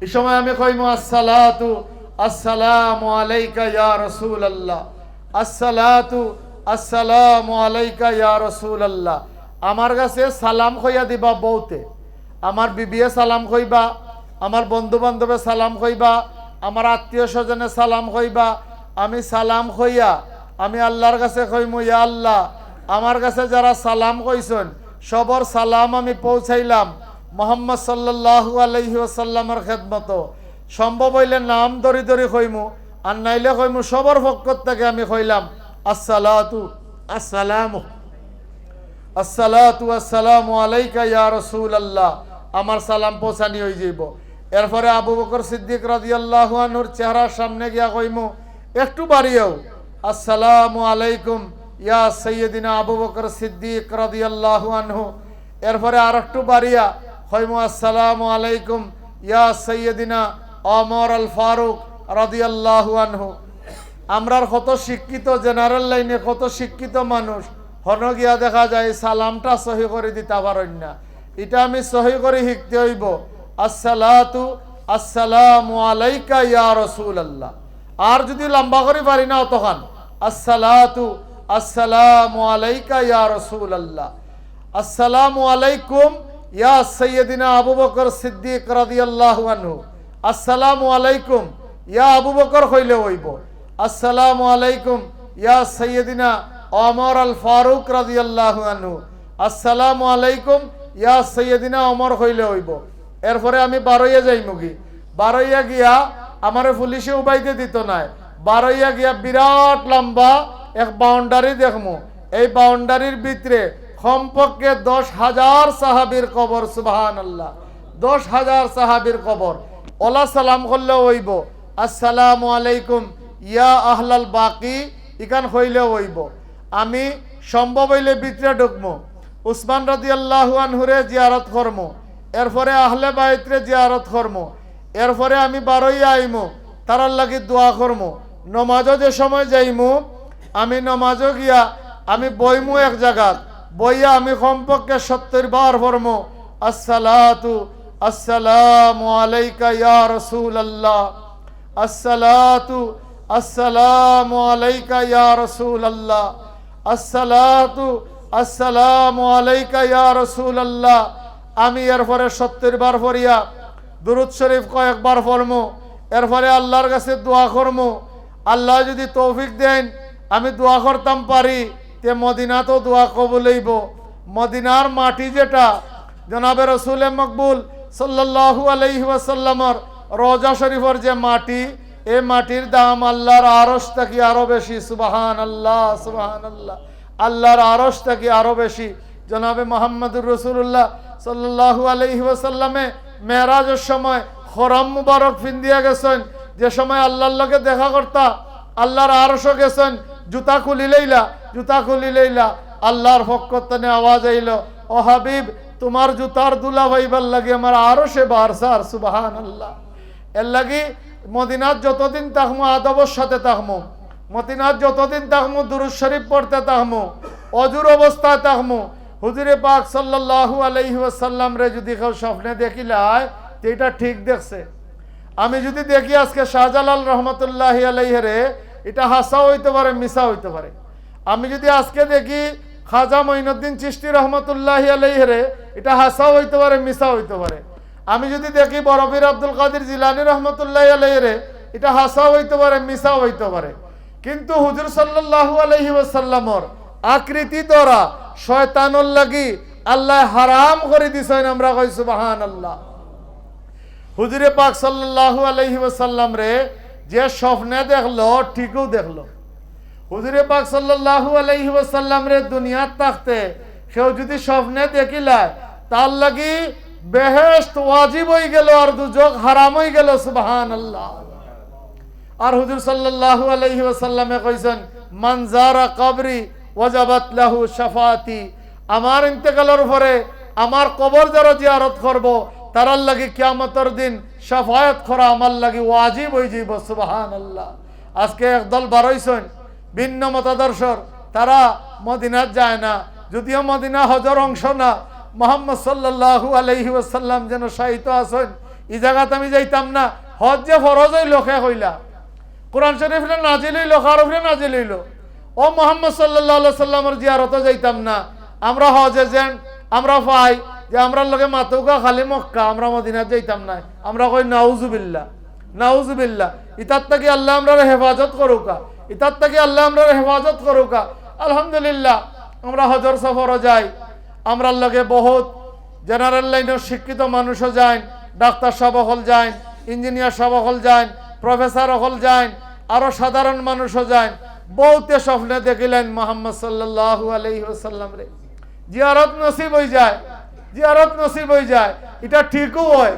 এই সময় আমি কইমু আসসালাতু আসসালামু আলাইকা ইয়া রাসূলুল্লাহ, আসসালাতু আসসালামু আলাইকা ইয়া রাসূলুল্লাহ। আমার কাছে সালাম কইয়া দিবা বউতে, আমার বিবিয়ে সালাম কইবা, আমার বন্ধু বান্ধবে সালাম কইবা, আমার আত্মীয় স্বজনে সালাম কইবা। আমি সালাম কইয়া আমি আল্লাহর কাছে কইমু, ইয়া আল্লাহ, আমার কাছে যারা সালাম কইছেন সবর সালাম আমি পৌঁছাইলাম মুহাম্মদ সাল্লাল্লাহু আলাইহি ওয়াসাল্লামের খেদমত। সম্ভব হইলে নাম ধরি ধরি কইমু, আর নাইলে কইমু সবর পক্ষ থেকে আমি কইলাম আসসালাতু আসসালামু আসসালাতু আসসালামু আলাইকা ইয়া রাসূলুল্লাহ। আমার সালাম পৌঁছানি হয়ে যাইব। এরপরে আবু বকর সিদ্দিক রাদিয়াল্লাহু আনহুর চেহারার সামনে গিয়া কইমু, একটু বাড়িয়েও, আসসালামু আলাইকুম ইয়া সাইয়্যিদিনা আবু বকর সিদ্দিক রাদিয়াল্লাহু আনহু। এরপরে আর একটু বাড়িয়া কইমু, আসসালামু আলাইকুম ইয়া সাইয়্যিদিনা ওমর আল ফারুক রাদিয়াল্লাহু আনহু। আমরার কত শিক্ষিত, জেনারেল লাইনে কত শিক্ষিত মানুষ, হন গিয়া দেখা যায় সালামটা সহি করে দিতে পারেন না। এটা আমি সহি করে শিখতে হইব, আসসালাতু আসসালামু আলাইকা ইয়া রাসূলুল্লাহ। আর যদি লম্বা করে পারি না তখন আসসালাতু আসসালামু আলাইকা ইয়া রাসূলুল্লাহ, আসসালামু আলাইকুম ইয়া সাইয়্যিদিনা আবু বকর সিদ্দিক রাদিয়াল্লাহু আনহু, আসসালামু আলাইকুম ইয়া আবু বকর হইলে হইব, আসসালামু আলাইকুম ইয়া সাইয়্যিদিনা ওমর আল ফারুক রাদিয়াল্লাহু আনহু, আসসালামু আলাইকুম ইয়া সাইয়্যিদিনা ওমর হইলে হইব। এরপরে আমি বারইয়া যাইমুগি, বারইয়া গিয়া আমারে পুলিশে উবাইতে দিত নাই, বারইয়া গিয়া বিরাট লম্বা এক বাউন্ডারি দেখমু। এই বাউন্ডারির ভিতরে কমপক্ষে 10,000 সাহাবীর কবর, সুবহানাল্লাহ, 10,000 সাহাবীর কবর। ওলা সালাম করলে হইব আসসালামু আলাইকুম ইয়া আহলাল বাকি, ইকান হইলে হইব। আমি সম্ভব হইলে ভিতরে ঢুকমু, উসমান রাদিয়াল্লাহু আনহুরে জিয়ারত করমু, এরপরে আহলে বাইতরে জিয়ারত করমু, এরপরে আমি বারইয়া আইমু, তারার লাগি দোয়া করমু। নমাজও যে সময় যাইমু, আমি নমাজও গিয়া আমি বইমু এক জায়গা, বইয়া আমি কমপক্ষে 70 বার পড়মু আসসালাতু আসসালামু আলাইকা ইয়া রাসূলুল্লাহ, আসসালাতু আসসালামু আলাইকা ইয়া রাসূলুল্লাহ, আসসালাতু আসসালামু আলাইকা ইয়া রাসূলুল্লাহ। আমি এরপরে 70 বার পড়িয়া দুরূদ শরীফ কয়েকবার পড়মু, এরপরে আল্লাহর কাছে দোয়া করমু। আল্লাহ যদি তৌফিক দেন আমি দোয়া করতাম পারি, তে মদিনাতেও দোয়া কবুল হইব। মদিনার মাটি যেটা জনাবে রসুল মকবুল সাল্লাল্লাহু আলাইহি ওয়াসাল্লামের রওজা শরীফের যে মাটি, এই মাটির দাম আল্লাহর আরশ থেকে আরো বেশি, সুবহানাল্লাহ সুবহানাল্লাহ, আল্লাহর আরশ থেকে আরো বেশি। জনাবে মুহাম্মদুর রাসূলুল্লাহ সাল্লাল্লাহু আলাইহি ওয়াসাল্লামে মেরাজের সময় খরম মুবারক ফিন্দিয়া গেছেন, যে সময় আল্লাহর লগে দেখা করতা, আল্লাহর আরশও গেছেন, জুতা খুলি লইলা আল্লাহর ফকরতনে আওয়াজ আইল, ও হাবিব তোমার জুতার দুলা ভাইবার লাগে আমার আরশে বারসার, সুবহানাল্লাহ। এর লাগি মদিনাত যতদিন তাকমু আদবের সাথে তাকমু, মদিনাত যতদিন তাকমু দুরূদ শরীফ পড়তে তাকমু, অজুর অবস্থায় তাকমু। হুজুরে পাক সাল্লাল্লাহু আলাইহি ওয়াসাল্লাম রে যদি কেউ স্বপ্নে দেখিলায় তো এটা ঠিক দেখছে। আমি যদি দেখি আজকে শাহজালাল রহমতুল্লাহি আলাইহি রে এটা হাসাও হইতে পারে, মিশা হইতে পারে। আমি যদি আজকে দেখি খাজা মঈনুদ্দিন চিশতি রহমতুল্লাহি আলাইহি, এটা হাসাও হইতে পারে, মিশা হইতে পারে। আমি যদি দেখি বড়পীর আব্দুল কাদের জিলানী রহমতুল্লাহি আলাইহি, এটা হাসাও হইতে পারে, মিশাও হইতে পারে। কিন্তু হুজুর সাল্লাল্লাহু আলাইহি ওয়াসাল্লামর আকৃতি দ্বারা শয়তানুল লাগি আল্লাহ হারাম করে দিছেন। আমরা কই সুবহানাল্লাহ। হুজুরে পাক সাল্লাল্লাহু আলাইহি ওয়াসাল্লাম রে যে স্বপ্নে দেখলো ঠিকও দেখলো। হুজুরে পাক সাল্লাল্লাহু আলাইহি ওয়াসাল্লাম রে দুনিয়াত থাকতে কেউ যদি স্বপ্নে দেখিলায় তার লাগি বেহেশত ওয়াজিব হয়ে গেল আর দুজক হারাম হয়ে গেল। সুবহানাল্লাহ। আর হুজুর সাল্লাল্লাহু আলাইহি ওয়াসাল্লামে কইছেন মান যারা কবরি ওয়াজাবাত লাহু শাফাআতি, আমার ইন্তেকালের পরে আমার কবর যারা জিয়ারত করব তারার লাগি কিয়ামতের দিন শাফায়াত করা আমার লাগি ওয়াজিব হয়ে যাইব। সুবহানাল্লাহ। আজকে একদল বারইছেন ভিন্ন মতাদর্শর, তারা মদিনাত যায় না, যদিও মদিনা হজর অংশ না। মুহাম্মদ সাল্লাল্লাহু আলাইহি ওয়াসাল্লাম যেন শাহিত আছেন এই জায়গাতে আমি যাইতাম না। হজ যে ফরজ হইল কে হইলা, কোরআন শরীফ নাজিল হইল, কার উপরে নাজিল হইল। ও মুহাম্মদ সাল্লাল্লাহু আলাইহি সাল্লামের জিয়ারতে যাইতাম না। আমরা হজে যেন আমরা পাই যে আমরা লগে মাতুকা খালি মক্কা, আমরা মদিনা যাইতাম না। আমরা কই নাউজুবিল্লাহ, নাউজুবিল্লাহ। ইতার থেকে আল্লাহ আমরা হেফাজত করুকা, ইতার থেকে আল্লাহ আমরা হেফাজত করুকা। আলহামদুলিল্লাহ আমরা হজর সফরও যাই। আমরা লগে বহুত জেনারেল লাইনের শিক্ষিত মানুষও যায়, ডাক্তার সব হল যায়, ইঞ্জিনিয়ার সব হল যায়, প্রফেসর হল যায়, আরো সাধারণ মানুষও যায়। বহুতে স্বপ্নে দেখিলেন মুহাম্মদ সাল্লাল্লাহু আলাইহি ওয়াসাল্লাম রে, জিয়ারত নসিব হয়ে যায়, জিয়ারত নসিব হয়ে যায়। এটা ঠিকও হয়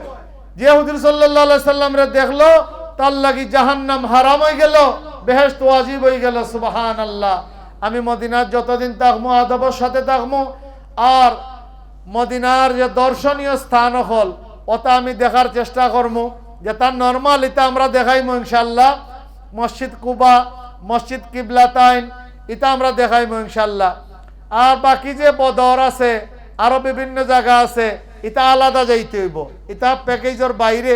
যে হুজুর সাল্লাল্লাহু আলাইহি সাল্লাম রে দেখলো তার লাগি জাহান্নাম হারাম হয়ে গেল, বেহেশত ওয়াজিব হয়ে গেল। সুবহানাল্লাহ। আমি মদিনার যতদিন থাকবো আদবের সাথে থাকবো, আর মদিনার যে দর্শনীয় স্থান হল ওটা আমি দেখার চেষ্টা করবো, যে তার নর্মাল এটা আমরা দেখাইমো ইনশাল্লাহ। মসজিদ কুবা, মসজিদ কিবলাতাইন এটা আমরা দেখাইমো ইনশাল্লাহ। আর বাকি যে বদর আছে, আরো বিভিন্ন জায়গা আছে, এটা আলাদা যাইতে হইব। এটা প্যাকেজের বাইরে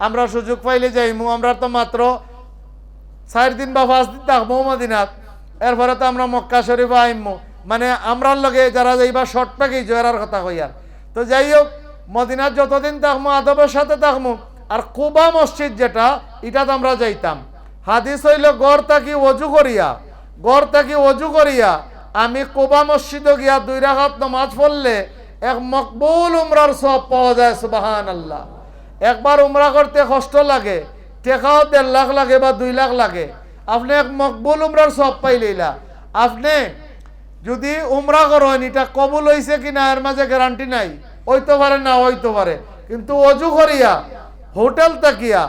আমরা সুযোগ পাইলে যাইমু। আমরা তো মাত্র 4 দিন বা 5 দিন থাকবো মদিনাত, এরপরে তো আমরা মক্কা শরীফে আইমু। মানে আমরার লগে যারা যাইবা শর্ট প্যাকেজ এরার কথা কইয়ার। তো যাই হোক, মদিনাত যতদিন থাকবো আদবের সাথে থাকবো। আর কুবা মসজিদ যেটা, এটাতে আমরা যাইতাম। হাদিস হইল গড় থাকি ওযু করিয়া, গড় থাকি ওযু করিয়া আমি কুবা মসজিদে গিয়া 2 রাকাত নামাজ পড়লে এক মকবুল উমরার সওয়াব পাওয়া যায়। সুবহানাল্লাহ। একবার উমরা করতে কষ্ট লাগে, টাকাও 1.5 লাখ লাগে বা 2 লাখ লাগে, আপনি এক মকবুল উমরার সওয়াব পাইলেইলা। আপনি যদি উমরা করেন এটা কবুল হইছে কিনা এর মাঝে গ্যারান্টি নাই, হইতে পারে না হইতে পারে। কিন্তু ওযু করিয়া হোটেল তাকিয়া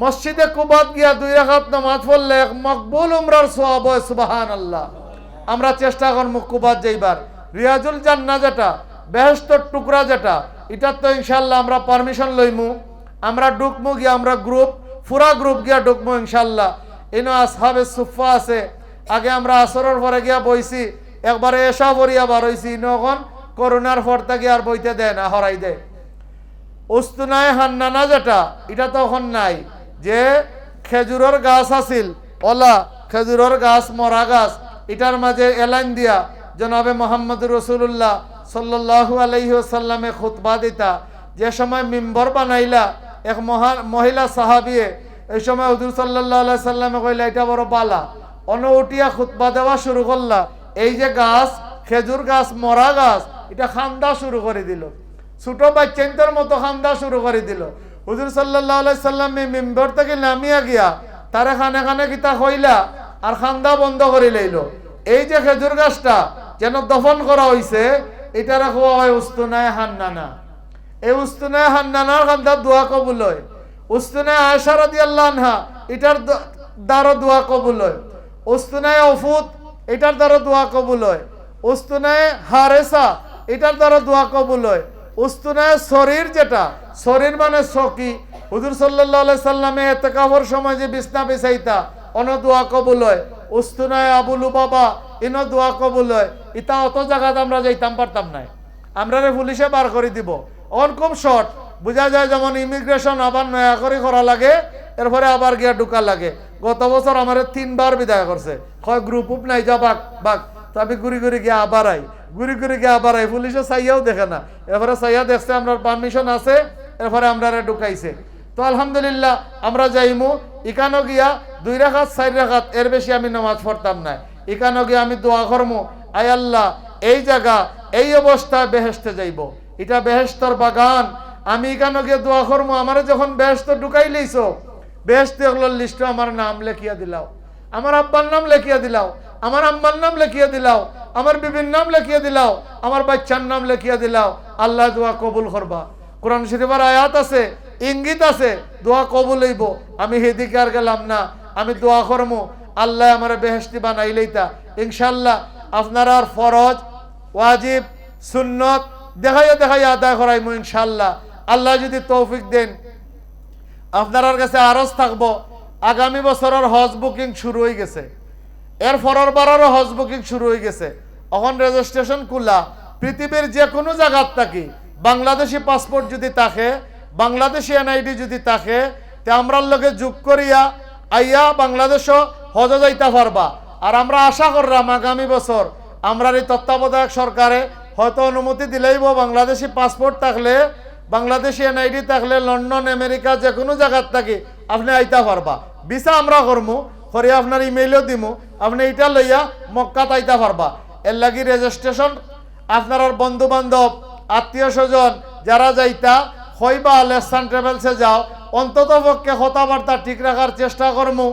মসজিদে কুবাত গিয়া 2 রাকাত নামাজ পড়লে এক মকবুল উমরার সওয়াব হয়। সুবহানাল্লাহ। আমরা চেষ্টা করব কুবাত যাইবার। রিয়াজুল জান্নাহ যেটা, বেহেশতের টুকরা যেটা, এটা তো ইনশাআল্লাহ আমরা পারমিশন লইমু। আমরা ঢুকমু গিয়া, আমরা গ্রুপ পুরা গ্রুপ গিয়া ঢুকমু ইনশাআল্লাহ। এনো আসহাবে সুফা আছে, আগে আমরা আসরের পরে গিয়া বইছি, একবারে এশা পড়িয়া বার হইছি। নখন করোনার পর থেকে আর বইতে দেয় না, হরাই দেয়। উস্তুনায় হান্নানা যেটা, এটা তখন নাই। যে খেজুরের গাছ আছিল, ওলা খেজুরের গাছ, মরা গাছ, এটার মাঝে এলাইন দিয়া জনাবে মুহাম্মদুর রাসূলুল্লাহ সাল্লাল্লাহু আলাইহি ওয়াসাল্লামে খুতবা দিতা। যে সময় মিম্বর বানাইলা এক মহিলা সাহাবিয়ে, এই সময় হুজুর সাল্লাল্লাহু আলাইহি সাল্লামে কইলা এটা বড় বালা, অন উঠিয়া খুতবা দেওয়া শুরু করলা। এই যে গাছ, খেজুর গাছ, মরা গাছ, এটা খান্দা শুরু করে দিল, ছোট বাচ্চাদের মতো খান্দা শুরু করে দিল। হুজুর সাল্লাল্লাহু আলাইহি সাল্লাম মিম্বর থেকে নামিয়া গিয়া তারে খানে খানে কিতা কইলা আর খান্দা বন্ধ করে লইল। এই যে খেজুর গাছটা যেন দফন করা হইছে, এটা রাখা হয় উস্তুনায়ে হান্নানা। এই উস্তুনায়ে হান্নানার খান্দা দোয়া কবুল হয়। উস্তুনায়ে আয়েশা রাদিয়াল্লাহু আনহা, এটার দ্বারা দোয়া কবুল হয়। উস্তুনায়ে উফুদ, এটার দ্বারা দোয়া কবুল হয়। উস্তুনায়ে হারেসা, এটার দ্বারা দোয়া কবুল হয়। উস্তুনায়ে শরীর যেটা, শরীর মানে সকি, হুজুর সাল্লাল্লাহু আলাইহি সাল্লামে ইতিকাফের সময় যে বিছনা বিছাইতা, অন দোয়া কবুল হয়। উস্তুনায়ে আবু লুবাবা, ইনো দোয়া কবুল হয়। ইতা অত জায়গাতে আমরা যাইতাম পারতাম না, আমরা পুলিশে বার করে দিব। অন খুব শর্ট বোঝা যায় যেমন ইমিগ্রেশন আবার নয়া করে করা লাগে, এরপরে আবার গিয়া ঢুকা লাগে। গত বছর আমার 3 বার বিদায় করছে, হয় গ্রুপ উপ নাই যা বাক বাক, তো আমি ঘুরি ঘুরি গিয়ে আবার আই, ঘুরি ঘুরি গিয়ে আবার আই, পুলিশও চাইয়াও দেখে না, এরপরে চাইয়া দেখছে আমরা পারমিশন আছে, এরপরে আমরা ঢুকাইছে। তো আলহামদুলিল্লাহ আমরা যাইমু। ইকানো গিয়া 2 রাকাত 4 রাকাত এর বেশি আমি নামাজ পড়তাম না। ইকানো গিয়া আমি দোয়া করমু, আয় আল্লাহ এই জায়গা এই অবস্থায় বেহেশতে যাইব, এটা বেহেশতর বাগান। আমি ইকানো গিয়ে দোয়া করমু, আমারে যখন বেহেশত ঢুকাই লইছো, বেহেশতে ওগুলোর লিস্টে আমার নাম লেখিয়া দিলাও, আমার আব্বার নাম লেখিয়া দিলাও, আমার আম্মার নাম লেখিয়া দিলাও, আমার বিবির নাম লেখিয়া দিলাও, আমার বাচ্চার নাম লেখিয়া দিলাও। আল্লাহ দোয়া কবুল করবা। কোরআন শরীফের আয়াত আছে, ইঙ্গিত আছে, দোয়া কবুল হইব। আমি সেদিকে আর গেলাম না, আমি দোয়া করমু আল্লাহ আমার বেহেশতি বানাইলেইতা। ইনশাল্লাহ আপনার ফরজ ওয়াজিব সুন্নত দেখাইয়া দেখাইয়া আদায় করাইমু ইনশাল্লাহ। আল্লাহ যদি তৌফিক দেন, আপনার কাছে আরজ থাকবো, আগামী বছরের হজ বুকিং শুরু হয়ে গেছে, এর পরের বারেরও হজ বুকিং শুরু হয়ে গেছে। এখন রেজিস্ট্রেশন খোলা, পৃথিবীর যে কোনো জায়গার থাকি বাংলাদেশি পাসপোর্ট যদি থাকে, বাংলাদেশি এনআইডি যদি থাকে, তে আমরার লগে যোগ করিয়া আইয়া বাংলাদেশও হজ যাইতে পারবা। আর আমরা আশা করলাম আগামী বছর আমরা এই তত্ত্বাবধায়ক সরকারে হয়তো অনুমতি দিলেইব, বাংলাদেশি পাসপোর্ট থাকলে, বাংলাদেশি এনআইডি থাকলে লন্ডন আমেরিকা যে কোনো জায়গার থাকি আপনি আইতে পারবা। ভিসা আমরা করমু, করে আপনার ইমেইলও দিমু, আপনি এটা লইয়া মক্কাত আইতে পারবা। এর লাগি রেজিস্ট্রেশন আপনার বন্ধু বান্ধব আত্মীয় স্বজন যারা যাইতা হইবা লেসান ট্রাভেলসে যাও, অন্তত পক্ষে কথাবার্তা ঠিক রাখার চেষ্টা করমু।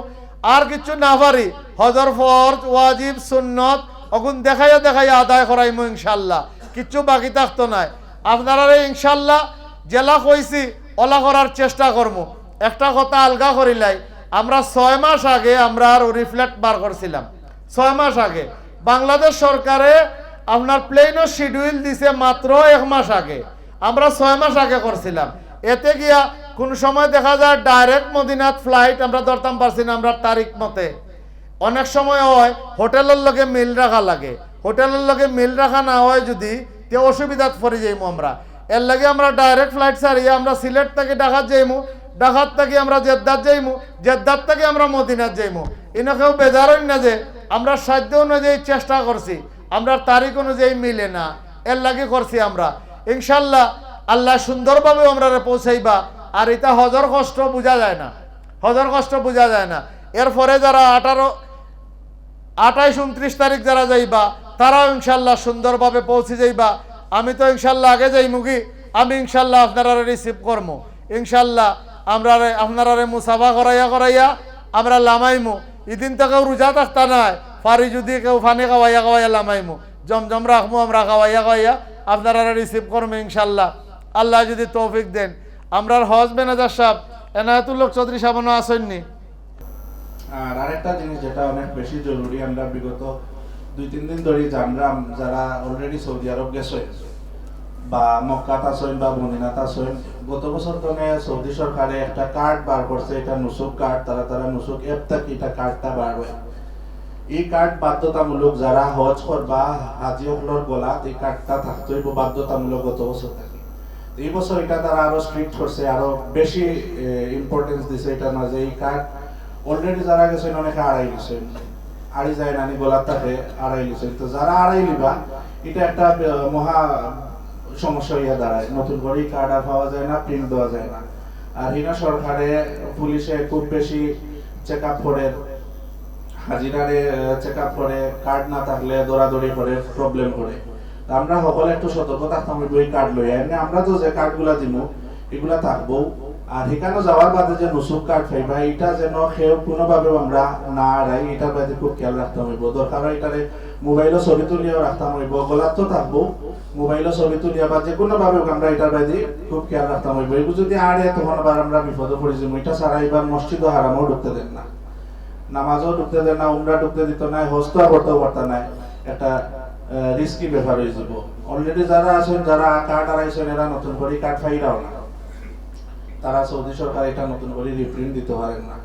আর কিছু না পারি হজর ফরজ ওয়াজিব সুন্নত অগুন দেখাইয়া দেখাইয়া আদায় করাইমু ইনশাল্লাহ, কিচ্ছু বাকি থাকতো নাই। আপনারা ইনশাল্লাহ জেলা কইছি ওলা করার চেষ্টা করমু। একটা কথা আলগা করিলাই, আমরা 6 মাস আগে আমরা আর রিফ্লেক্ট বার করছিলাম। 6 মাস আগে বাংলাদেশ সরকারে আপনার প্লেনও শিডিউল দিছে মাত্র 1 মাস আগে, আমরা 6 মাস আগে করছিলাম। এতে গিয়া কোন সময় দেখা যায় ডাইরেক্ট মদিনাত ফ্লাইট আমরা ধরতাম পারছি না আমরা তারিখ মতে। অনেক সময় হয় হোটেলের লগে মিল রাখা লাগে, হোটেলের লগে মিল রাখা না হয় যদি তে অসুবিধাত পড়ে যাইমু আমরা। এর লাগে আমরা ডাইরেক্ট ফ্লাইট ছাড়িয়ে আমরা সিলেট থেকে ঢাকাত যাইমু, ঢাকাত থেকে আমরা জেদ্দাত যাইমু, জেদ্দাত থেকে আমরা মদিনাত যাইমু। এনেকেও বেজার হইন না যে আমরা সাধ্য অনুযায়ী চেষ্টা করছি, আমরা তারিখ অনুযায়ী মিলে না, এর লাগে করছি আমরা। ইনশাল্লাহ আল্লাহ সুন্দরভাবে আমরা পৌঁছাইবা। আর এটা হজর কষ্ট বোঝা যায় না, হজর কষ্ট বোঝা যায় না। এরপরে যারা 28, 29 তারিখ যারা যাইবা তারাও ইনশাল্লাহ সুন্দরভাবে পৌঁছে যাইবা। আমি তো ইনশাল্লাহ আগে যাইমু কি, আমি ইনশাল্লাহ আপনারা রিসিভ করবো ইনশাল্লাহ। আমরা আপনারা মুসাফা করাইয়া করাইয়া আমরা লামাইমু। এদিন তো কেউ রোজা থাকতা নাই, পারি যদি কেউ ফানি খাওয়াইয়া খাওয়াইয়া লামাইমু, জমজম রাখবো আমরা খাওয়াইয়া খাওয়াইয়া আপনারা রিসিভ করবো ইনশাল্লাহ। আল্লাহ যদি তৌফিক দেন। আমরা হজ ম্যানেজার সাহেব এনায়েতুল্লাহ চৌধুরী সাহেবও আসেননি।
আর আরেকটা জিনিস যেটা অনেক বেশি জরুরি, আমরা বিগত 2-3 দিন ধরে জানলাম যারা অলরেডি সৌদি আরব গেছে বা মক্কাত আছেন বা মদিনাত আছেন, গত বছর তো সৌদি সরকারে একটা কার্ড বার করছে, এটা নুসুক কার্ড, তারা নুসুক অ্যাপ থেকে এটা কার্ডটা বার হয়। এই কার্ড বাধ্যতামূলক, যারা হজ করবা হাজি হকলর গলাত এই কার্ডটা থাকতেই বাধ্যতামূলক গত বছর থেকে। এই বছর এটা তারা আরো স্ট্রিক্ট করছে, আরো বেশি ইম্পর্টেন্স দিছে। এটা না যে এই কার্ড অলরেডি যারা গেছেন অনেকে আড়াই গেছেন, আড়ি যায় নানি গলার থাকে আড়াই গেছেন। তো যারা আড়াই লিবা এটা একটা মহা সমস্যা হইয়া দাঁড়ায়, নতুন করে কার্ড আর পাওয়া যায় না, প্রিন্ট দেওয়া যায় না। আর হিনা সরকারে পুলিশে খুব বেশি চেক আপ করে, হাজিরারে চেক আপ করে, কার্ড না থাকলে দৌড়াদৌড়ি করে, প্রবলেম করে। আমরা সকলে একটু সতর্ক থাকতাম ওই কার্ড লই। এমনি আমরা তো যে কার্ডগুলা দিব এগুলা থাকবো। আর সেখানে যাওয়ার বাদে যে নুসুক কার্ড পাইবা এটা যেন কেউ কোনোভাবে আমরা না হারাই, এটার বাদে খুব খেয়াল রাখতাম হইব। দরকার হয় এটারে মোবাইলও ছবি তুলিয়াও রাখতাম হইব, গলাত তো থাকবো, মোবাইলও ছবি তুলিয়া বা যে কোনোভাবে আমরা এটার বাদে খুব খেয়াল রাখতাম হইব। এগুলো যদি আড়ে তখন আবার আমরা বিপদে পড়ে যাবো। এটা ছাড়া এবার মসজিদও হারামও ঢুকতে দেন না, নামাজও ঢুকতে দেন না, উমরা ঢুকতে দিত না, হজও করতেও পারত নাই। একটা রিস্কি ব্যাপার হয়ে যাব। অলরেডি যারা আছেন, যারা কার্ড হারাইছেন, এরা নতুন করে কার্ড ফাইরাও না, তারা সৌদি সরকার এটা নতুন করে রিপ্রিন্ট দিতে পারেন না।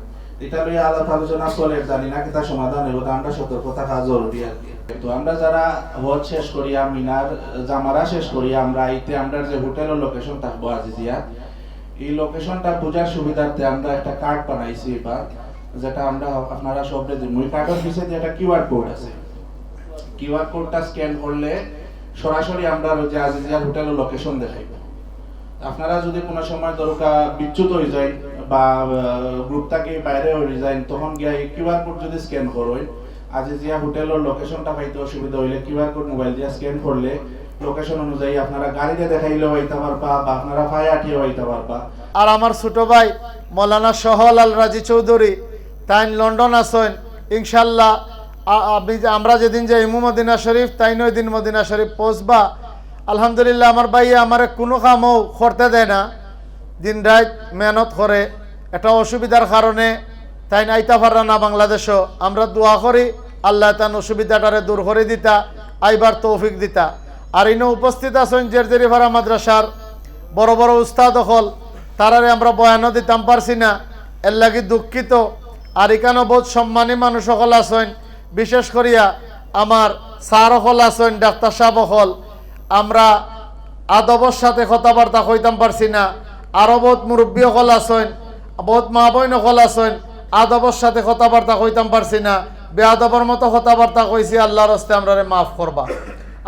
এটা লইয়া আলাপ আলোচনা চলে, জানি না কিতা সমাধান হইব। আমরা সতর্ক থাকা জরুরি আর কি। তো আমরা যারা হজ শেষ করিয়া মিনার জামারা শেষ করিয়া আমরা আইতে আমরা যে হোটেলের লোকেশন থাকবো আজিজিয়া, এই লোকেশনটা বোঝার সুবিধার্থে আমরা একটা কার্ড বানাইছি এবার, যেটা আমরা আপনারা সব দিন ওই কার্ডের পিছে যে একটা কিউআর কোড আছে, কিউআর কোডটা স্ক্যান করলে সরাসরি আমরা ওই যে আজিজিয়ার হোটেলের লোকেশন দেখাইব। আপনারা যদি কোনো সময় দরকার বিচ্যুত হয়ে যায় বা গ্রুপ থেকে বাইরে হয়ে যায়, তখন গিয়ে কিউআর কোড যদি স্ক্যান করেন আজিজিয়া হোটেলের লোকেশনটা পাইতে অসুবিধা হইলে কিউআর কোড মোবাইল দিয়ে স্ক্যান করলে লোকেশন অনুযায়ী আপনারা গাড়িতে দেখাইলেও হইতে পারবা বা আপনারা পায়ে আটিয়েও হইতে পারবা।
আর আমার ছোট ভাই মৌলানা সোহলাল রাজি চৌধুরী তাই লন্ডন আসেন ইনশাল্লাহ। আমরা যেদিন যাই মদিনা শরীফ তাই ওই দিন মদিনা শরীফ পৌঁছবা। আলহামদুলিল্লাহ আমার ভাই আমার কোনো কামও করতে দেয় না, দিন রাত মেহনত করে। একটা অসুবিধার কারণে তাই আইতা পারা না বাংলাদেশও। আমরা দোয়া করি আল্লাহ তান অসুবিধাটারে দূর করে দিতা, আইবার তৌফিক দিতা। আর ইনো উপস্থিত আছেন জেরজেরিপাড়া মাদ্রাসার বড় বড় উস্তাদ হল, তারারে আমরা বয়ানও দিতাম পারছি না, এর লাগি দুঃখিত। আর এখানেও বহুত সম্মানী মানুষ সকল আছেন, বিশেষ করিয়া আমার স্যার হল আছেন, ডাক্তার সাহেব হল। আমরা আদবর সাথে কথাবার্তা কইতাম পারছি না। আরও বহুত মুরব্বী হল আছেন, বহুত মা বোন হল আছেন, আদবর সাথে কথাবার্তা কইতাম পারছি না। বেআদবর মতো কথাবার্তা কইছি, আল্লাহর হস্তে আমরারে মাফ করবা।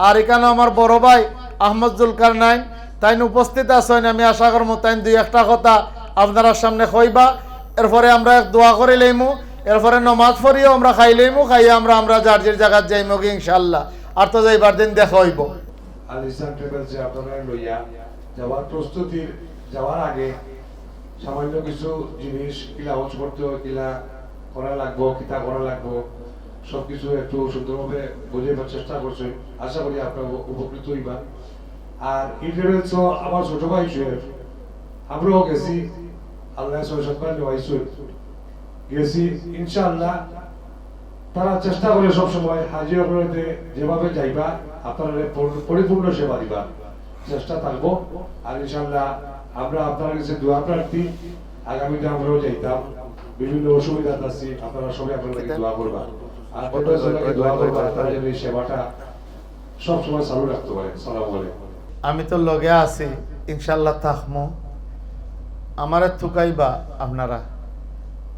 আর এখানে আমার বড় ভাই আহমদ জুলকার নাইন তাই উপস্থিত আছেন। আমি আশা করবো তাই দুই একটা কথা আপনার সামনে কইবা, এরপরে আমরা দোয়া করে লইমু, এরপরে নমাজ পড়িও আমরা খাই লইমু, খাইয়া আমরা যার যে জায়গায় যাইমু ইনশাল্লাহ। আর তো যাইবার দিন দেখা হইব।
আল ইসলাম ট্রাভেলসে আপনারা লইয়া যাওয়ার প্রস্তুতির যাওয়ার আগে সামান্য কিছু জিনিস কিলা হজ করতে হয়, কিলা করা লাগবো, কিতা করা লাগবো, সবকিছু একটু সুন্দরভাবে বোঝাইবার চেষ্টা করছে। আশা করি আপনারা উপকৃত হইবা। আর এই ট্রাভেলস আমার ছোট ভাই শোয়েব, আমরাও গেছি, আল্লাহ সৈয়দ গেছি ইনশাআল্লাহ। তারা চেষ্টা করে সবসময় হাজি হজরতে যেভাবে যাইবা আপনারা পরিপূর্ণ সেবা দিবা, চেষ্টা থাকবো। আর ইনশাআল্লাহ আমরা আপনার কাছে দোয়া প্রার্থী, আগামীতে আমরাও যাইতাম, বিভিন্ন অসুবিধা আছি, আপনারা সবাই আপনাদের দোয়া করবা। আর প্রত্যেকজনকে দোয়া করবা তারা যেন এই সেবাটা সবসময় চালু রাখতে পারে। সালামু আলাইকুম।
আমি তো লগে আছি, ইনশাল্লাহ থাকমু। আমারে থুকাইবা আপনারা,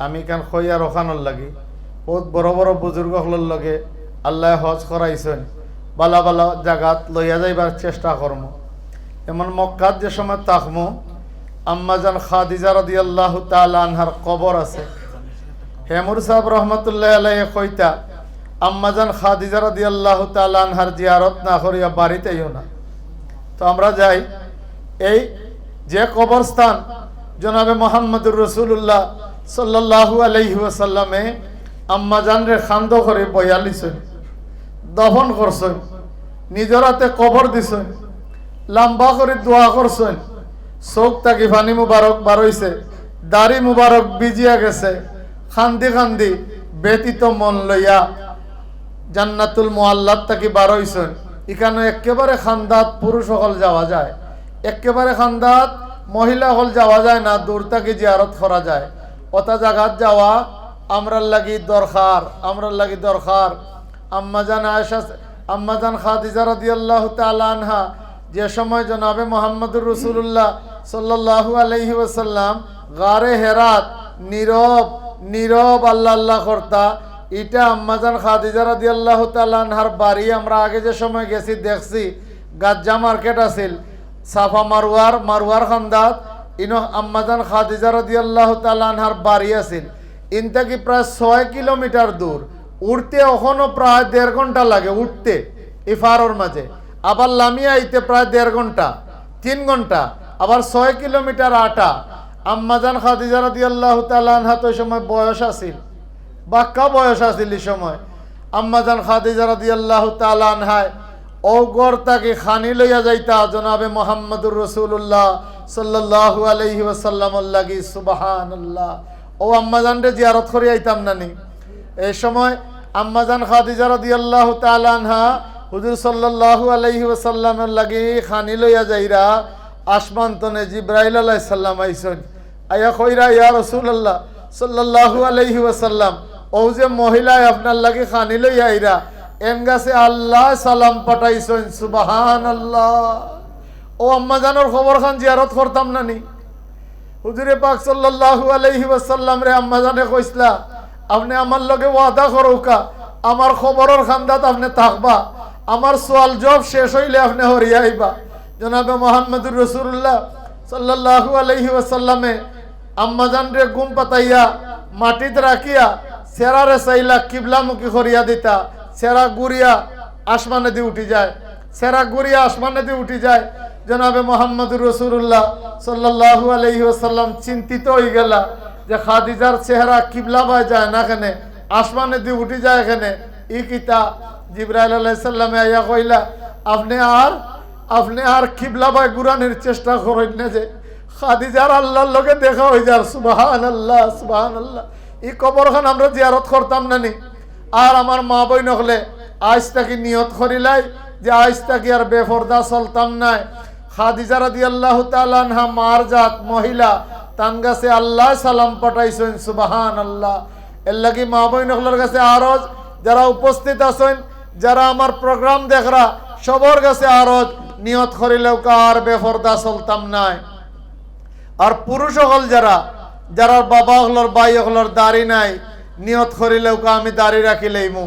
আমি কান খইয়া রখানোর লাগি বহুত বড় বড় বুজুর্গ হলোর লগে আল্লাহ হজ করাইছেন, বালা বালা জাগাত লইয়া যাইবার চেষ্টা করমু। এমন মক্কাত যে সময় তাকমু, আম্মাজান খাদিজা রাদিয়াল্লাহু তাআলা আনহার কবর আছে। হেমুর সাহেব রহমতুল্লাহ আলাইহি কইতা, আম্মাজান খাদিজা রাদিয়াল্লাহু তাআলা আনহার জিয়ারত না করিয়া বাড়িতেইও না। তো আমরা যাই, এই যে কবরস্থান জনাবে মুহাম্মদুর রাসূলুল্লাহ সাল্লাল্লাহু আলাইহি ওয়াসাল্লামে আম্মাজান রে খান্দ করে বয়ালিছেন, দফন করছেন, নিজের হাতে কবর দিছেন, লম্বা করে দোয়া করছেন। চোখ তাকি পানি মুবারক বারইছে, দাড়ি মুবারক বিজিয়া গেছে, খান্দি খান্দি ব্যতীত মন লইয়া জান্নাতুল মুআল্লাত তাকি বারইছেন। এখানে একেবারে খান্দাত পুরুষ সকল যাওয়া যায়, একেবারে খান্দাত মহিলা হল যাওয়া যায় না, দূর থেকে জিয়ারত করা যায়। ওটা জায়গাত যাওয়া আমরার লাগি দরকার। আম্মাজান খাদিজা রাদিয়াল্লাহু তাআলা আনহা যে সময় জনাবে মুহাম্মদুর রাসূলুল্লাহ সাল্লাল্লাহু আলাইহি ওয়াসাল্লাম গারে হেরাত নীরব আল্লাহ করতা, এটা আম্মাজান খাদিজা রাদিয়াল্লাহু তাআলা আনহার বাড়ি। আমরা আগে যে সময় গেছি দেখছি গাজ্জা মার্কেট আছিল, সাফা মারওয়ার খান্দাত ইনো আম্মাজান খাদিজা রাদিয়াল্লাহু তাআলা আনহার বাড়ি আছিল। ইনতাকি প্রায় 6 কিলোমিটার দূর, উঠতে এখনো প্রায় 1.5 ঘন্টা লাগে উঠতে ইফারর মাঝে, আবার লামিয়া আইতে প্রায় 1.5 ঘন্টা 3 ঘন্টা, আবার 6 কিলোমিটার আটা। আম্মাজান খাদিজা রাদিয়াল্লাহু তাআলা আনহা তো সময় বয়স আছিল, বাক্কা বয়স আছিল এই সময়। আম্মাজান খাদিজা রাদিয়াল্লাহু তাআলা আনহা ও গড় তাকে খানি লইয়া যাইতা জনাবে মুহাম্মদুর রাসূলুল্লাহ সাল্লাল্লাহু আলাইহি ওয়াসাল্লাম লাগি। সুবহানাল্লাহ। ও আম্মাজান রে জিয়ারত করে আইতাম নানি। এই সময় আম্মাজান খাদিজা রাদিয়াল্লাহু তাআলা আনহা হুজুর সাল্লাল্লাহু আলাইহি ওয়াসাল্লামের লাগি খানি লইয়া যাইরা আসমান তনে জিবরাইল আলাইহিস সালাম আইছেন, আয়া কইরা ইয়া রাসূলুল্লাহ সাল্লাল্লাহু আলাইহি ওয়াসাল্লাম, ও যে মহিলায় আপনার লাগি খানি লইয়া আইরা এন গাছে আল্লাহ সালাম পাঠাইছেন। সুবহানাল্লাহ। ও আম্মাজানের খবর খান জিয়ারত করতাম নানি। হুজুরে পাক সাল্লাল্লাহু আলাইহি ওয়াসাল্লাম রে আম্মা জানে কইসলা আপনি আমার লগে ওয়াদা করুকা আমার খবরের খান্দাত আপনি থাকবা আমার সওয়াল জবাব শেষ হইলে আপনি হরিয়া আইবা জনাবে মুহাম্মদুর রাসূলুল্লাহ সাল্লাল্লাহু আলাইহি ওয়াসাল্লামে আম্মা জান রে ঘুম পাতাইয়া মাটিতে রাখিয়া সেরারে চাইলা কিবলামুখী করিয়া দিতা সেরা গুড়িয়া আসমানে দিয়ে উঠি যায় সেরা গুড়িয়া আসমানে দিয়ে উঠি যায় জনাবে মুহাম্মদুর রাসূলুল্লাহ সাল্লাল্লাহু আলাইহি ওয়াসাল্লাম চিন্তিত হয়ে গেলা যে খাদিজার চেহারা কিবলা বাই যায় না এখানে আসমানে দিয়ে উঠি যায় এখানে ই কিতা জিবরাইল আলাইহিস সালামে আইয়া কইলা আপনি আর কিবলা বাই ঘুরানোর চেষ্টা করেন না যে খাদিজার আল্লাহর লগে দেখা হয়ে যার সুবহানাল্লাহ সুবহানাল্লাহ এই কবরখান আমরা জিয়ারত করতাম না নি আর আমার মা বই নহলে আজ তাকে নিয়ত করিলাই যে আজ তাকে আর বেফরদা চলতাম নাই খাদিজা রাদিয়াল্লাহু তাআলা আনহা মার জাত মহিলা তান গাছে আল্লাহ সালাম পাঠাইছেন সুবহানাল্লাহ এর লাগি মা বই নহলের কাছে আরজ যারা উপস্থিত আছেন যারা আমার প্রোগ্রাম দেখরা সবার কাছে আরজ নিয়ত করিলেও কার বেফরদা চলতাম নাই আর পুরুষ হল যারা বাবা হলর ভাই হলর দাড়ি নাই নিয়ত করিলেও আমি দাড়ি রাখিলেইমু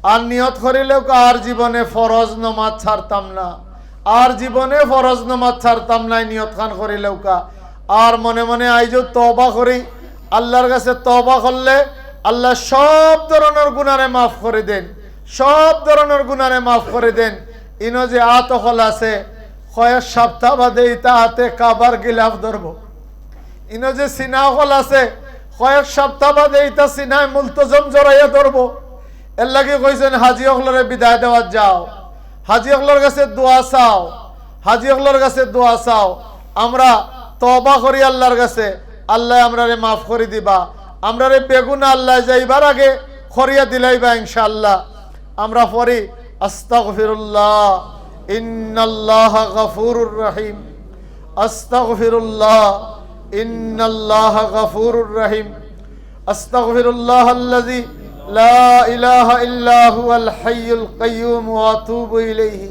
আর নিয়ত করিলেও আর জীবনে ফরজ নামাজ ছাড়তাম না আর জীবনে ফরজ নামাজ ছাড়তাম না নিয়ত খান করিলেও আর মনে মনে আইজো তওবা করি আল্লাহর কাছে তওবা করলে আল্লাহ সব ধরনের গুনারে মাফ করে দেন সব ধরনের গুনারে মাফ করে দেন ইনো যে আতহল আছে কয়েক সপ্তাহ বাদে ইতা হাতে কাবার গিলাফ ধরবো ইনো যে সিনা হল আছে কয়েক সপ্তাহ বাদে ইতা সিনায় মুলতজম জড়াইয়া ধরবো এর লাগে কইছেন হাজি হলরে বিদায় দেওয়া যাও হাজি হলর কাছে দোয়া চাও হাজি হলর কাছে দোয়া চাও আমরা তওবা করি আল্লাহর কাছে আল্লাহ আমরারে মাফ করে দিবা আমরারে বেগুনা আল্লাহ যাইবার আগে খরিয়া দিলাইবা ইনশাআল্লাহ আমরা পড়ি আস্তাগফিরুল্লাহ ইন্নাল্লাহা গফুরুর রহিম আস্তাগফিরুল্লাহ ইন্নাল্লাহা গফুরুর রহিম আস্তাগফিরুল্লাহাল্লাযী লা ইলাহা ইল্লা হুয়াল হাইয়ুল কাইয়্যুম ওয়া আতুবু ইলাইহি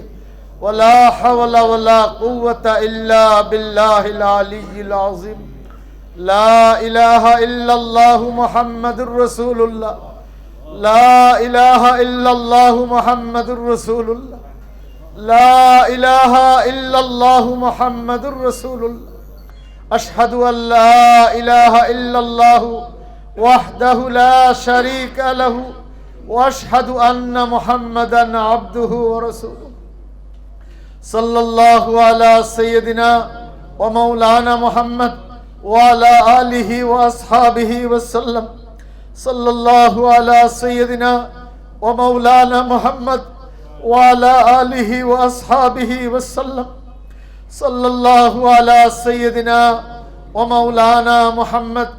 ওয়া লা হাওলা ওয়া লা কুওয়াতা ইল্লা বিল্লাহিল আলিয়্যিল আযীম লা ইলাহা ইল্লাল্লাহু মুহাম্মাদুর রাসূলুল্লাহ লা ইলাহা ইল্লাল্লাহু মুহাম্মাদুর রাসূলুল্লাহ লা ইলাহা ইল্লাল্লাহু মুহাম্মাদুর রাসূলুল্লাহ আশহাদু আল্লা ইলাহা ইল্লাল্লাহু ওয়াহদাহু লা শারীকা লাহু ওয়া আশহাদু আন্না মুহাম্মাদান আবদুহু ওয়া রাসূলুহু সাল্লাল্লাহু আলা সাইয়্যিদিনা ওয়া মাওলানা মুহাম্মদ ওয়া আলা আলিহি ওয়া আসহাবিহি ওয়া সাল্লাম সাল্লাল্লাহু আলা সাইয়্যিদিনা ওয়া মাওলানা মুহাম্মদ ওয়া আলা আলিহি ওয়া আসহাবিহি ওয়া সাল্লাম সাল্লাল্লাহু আলা সাইয়্যিদিনা ওয়া মাওলানা মুহাম্মদ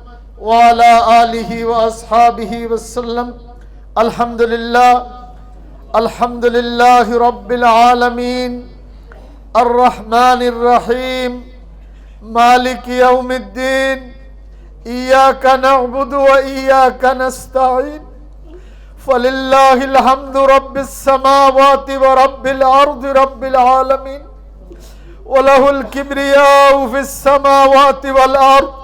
ওয়া আলা আলিহি ওয়া আসহাবিহি ওয়া সাল্লাম আলহামদুলিল্লাহি রাব্বিল আলামিন আর রহমানির রহিম মালিকি ইয়াউমিদ্দিন ইয়াকা না'বুদু ওয়া ইয়াকা নাস্তাঈন ফালিল্লাহিল হামদু রাব্বিস সামাওয়াতি ওয়া রাব্বিল আরদি রাব্বিল আলামিন ওয়া লাহুল কিবরিয়াউ ফিস সামাওয়াতি ওয়াল আরদ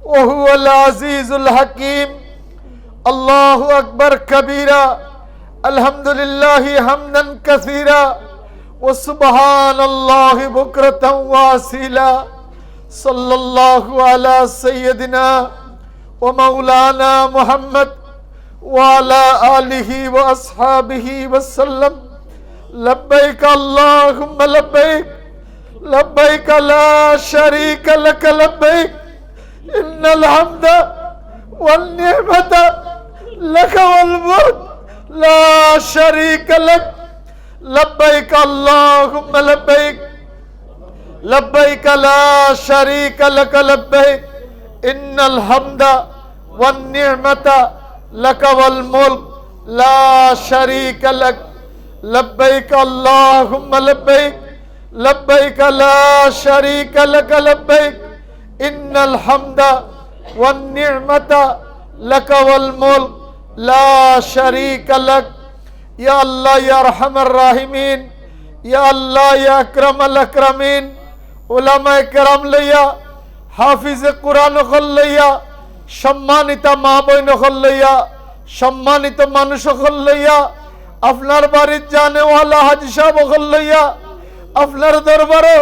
ওয়া হুয়াল আজিজুল হাকীম আল্লাহু আকবার কাবীরা আলহামদুলিল্লাহি হামদান কাসীরা ওয়া সুবহানাল্লাহি বুকরাতান ওয়া আসীলা সাল্লাল্লাহু আলা সাইয়্যিদিনা ওয়া মাওলানা মুহাম্মদ ওয়া আলা আলিহি ওয়া আসহাবিহি ওয়া সাল্লাম লব্বাইক আল্লাহুম্মা লব্বাইক লব্বাইক লা শারীকা লাক লব্বাইক ইন্নাল হামদা ওয়ান নি'মাতা লাক ওয়াল মুলক লা শারীকা লাক লব্বাইক আল্লাহুম্মা লব্বাইক লব্বাইক লা শারীকা লাক লব্বাইক ইন্নাল হামদা ওয়ান নি'মাতা লাক ওয়াল মুলক লা শারীকা লাক লব্বাইক আল্লাহুম্মা লব্বাইক লব্বাইক লা শারীকা লাক লব্বাইক ইন্নাল হামদা ওয়ান নি'মাতা লাক ওয়াল মুলক লা শারীকা লাক ইয়া আল্লাহ ইয়া আরহামার রাহিমিন ইয়া আল্লাহ ইয়া আকরামাল আকরামিন উলামায়ে কেরাম লইয়া হাফিজে কোরআন লইয়া, সম্মানিত মা বোন লইয়া, সম্মানিত মানুষ লইয়া, আপনার বাড়ির জানেওয়ালা হাজি সাহেব লইয়া আপনার দরবারও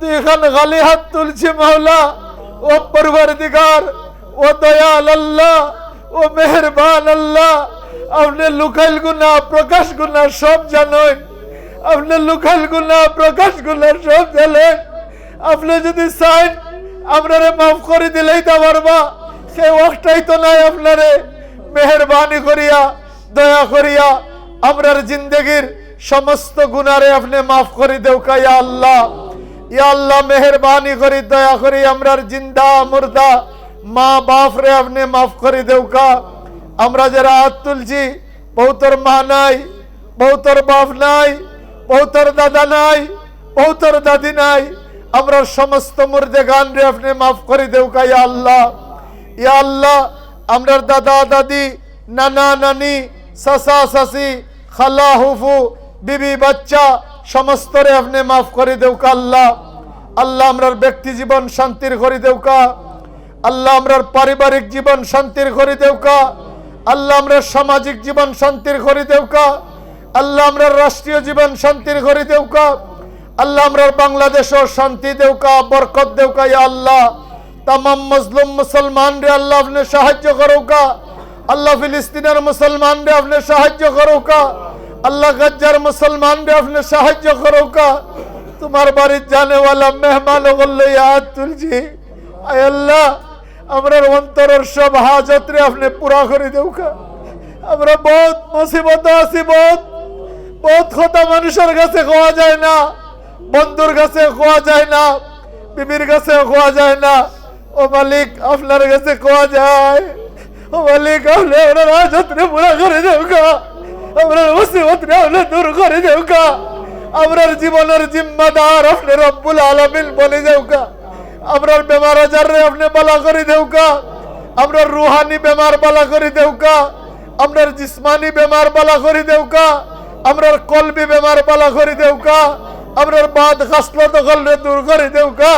দুইখান গালি হাত তুলছি মাওলা। ও পরওয়ারদিগার, ও দয়াল আল্লাহ, ও মেহেরবান আল্লাহ, আপনি লুকাইল গুনাহ প্রকাশ গুনাহ সব জানেন, আপনি লুকাইল গুনাহ প্রকাশ গুনাহ সব জানেন। আপনি যদি চান আপনারে মাফ করে দিলেই তা পারবা, সে ওয়াক্তটাই তো নাই। আপনারে মেহেরবানি করিয়া দয়া করিয়া আমরার জিন্দগির সমস্ত গুনারে আপনি মাফ করে দেও কা ইয়া আল্লাহ। ইয়া আল্লাহ মেহেরবানি করি দয়া করি আমরার জিন্দা মুর্দা মা বাপ রে আপনি মাফ করে দেও কা। আমরা যারা হাত তুলছি বহুতর মা নাই, বহুতর বাপ নাই, বহুতর দাদা নাই, বহুতর দাদি নাই, আমরা সমস্ত মুর্দে গান রে আপনি মাফ করে দেও কা ইয়া আল্লাহ। ইয়া আল্লাহ আমরার দাদা দাদি, নানা নানি, চাচা চাচি, খালা হুফু, বিবি বাচ্চা সমস্তরে আপনি মাফ করে দেও কা আল্লাহ। আল্লাহ আমরার ব্যক্তি জীবন শান্তির করে দেও কা। আল্লাহ আমরার পারিবারিক জীবন শান্তির করে দেও কা। আল্লাহ আমরার সামাজিক জীবন শান্তির করে দেও কা। আল্লাহ আমরার রাষ্ট্রীয় জীবন শান্তির করে দেও কা। আল্লাহ আমরার বাংলাদেশও শান্তি দেও কা, বরকত দেও কা ইয়া আল্লাহ। तमाम मजलूम मुसलमान रे अल्लाह अपने साहाय्य करो का। अल्लाह फिलिस्तीनर मुसलमान रे अपने साहाय्य करो का। अल्लाह गज्जर मुसलमान रे अपने साहाय्य करो का। तुम्हार बारी जाने वाला मेहमान याद तुलजी आय अल्लाह আমরার অন্তরের সব হাজত রে আপনি পুরা করে দেও কা। আমরা বহুত মুসিবত আছি, বহুত কথা মানুষের কাছে কোয়া যায় না, বন্ধুর কাছে কোয়া যায় না, বিবির কাছে কোয়া যায় না। ও মালিক আপনার কাছে কোয়া যায়। ও মালিক আপনি আপনার হাজত রে পুরা করে দেও কা। আমরার মুসিবত রে আপনি দূর করে দেও কা। আমরার জীবনের জিম্মাদার আপনি রব্বুল আলামিন বলে দেও কা। আমরার বেমার আজার রে আপনি বালা করে দেও কা। আমরার রুহানি বেমার বালা করে দেও কা। আমরার জিসমানি বেমার বালা করে দেও কা। আমরার কলবি বেমার বালা করে দেও কা। আমরার বাদ খাসলত রে দূর করে দেও কা।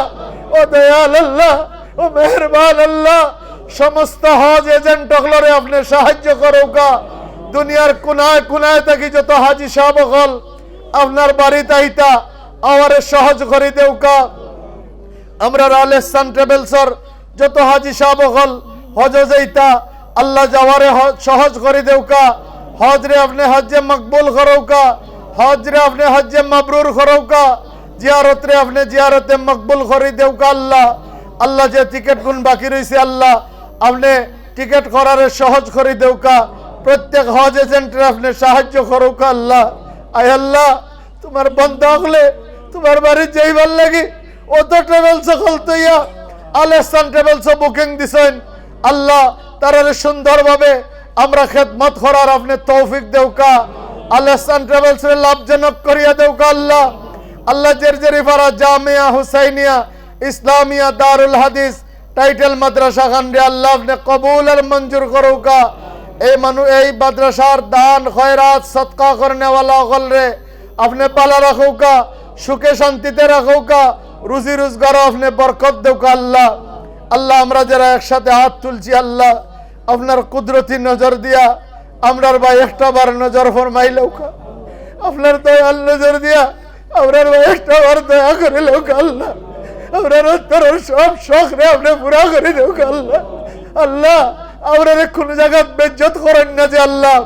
ও দয়াল আল্লাহ, ও মেহেরবান আল্লাহ, সমস্ত হজ এজেন্ট হলরে আপনি সাহায্য করো কা। দুনিয়ার কোনায় কোনায় থাকি যত হাজি সাহেব হল আপনার বাড়িতে আইতা আমারে সহজ করে দেও কা। আমরা আলেহসান ট্রাভেলসর যত হাজি সাহেব হল হজ যাইতা আল্লাহ যাওয়ারে সহজ করে দেও কা। হজ রে আপনি হজ্জে মকবুল করো কা। হজ রে আপনি হজ্জে মাবরুর করো কা। জিয়ারত রে আপনি জিয়ারতে মকবুল করে দেও কা আল্লাহ। আল্লাহ যে টিকিট গুণ বাকি রয়েছে আল্লাহ আপনি টিকিট করারে সহজ করে দেও কা। প্রত্যেক হজ এজেন্টের আপনি সাহায্য করো কা আল্লাহ। আয় আল্লাহ তোমার বন্ধ হলে তোমার বাড়ি যাইবার লাগি অত ট্রাভেলস খলতইয়া আলেহসান ট্রাভেলস বুকিং দিছেন আল্লাহ, তারারে সুন্দরভাবে আমরা খেদমত করার আপনি তৌফিক দেও কা। আলেহসান ট্রাভেলস এর লাভজনক করিয়া দেও কা আল্লাহ। আল্লাহ জেরজেরিপাড়া জামিয়া হুসাইনিয়া ইসলামিয়া দারুল হাদিস টাইটেল মাদ্রাসা খান রে আল্লাহ আপনি কবুল আর মঞ্জুর করো কা। এই মাদ্রাসার দান খয়রাত সদকা করনে वाला হল রে আপনি পালা রাখো কা, সুখে শান্তিতে রাখো কা, রুজি রোজগার আপনি বরকত দেও কা আল্লাহ। আল্লাহ আমরা যারা একসাথে হাত তুলছি আল্লাহ আপনার কুদরতি নজর দিয়া আমরার ভাই একটা বার নজর ফরমাইলেও কা। আপনার দয়াল নজর দিয়া আমরার ভাই একটা বার দয়া করে লেও কা আল্লাহ। আমরার অন্তরের সব শখ রে আপনি পুরা করে দেও কা আল্লাহ। আল্লাহ আমরার কোন জায়গা বেজ্জত করেন না যে আল্লাহ,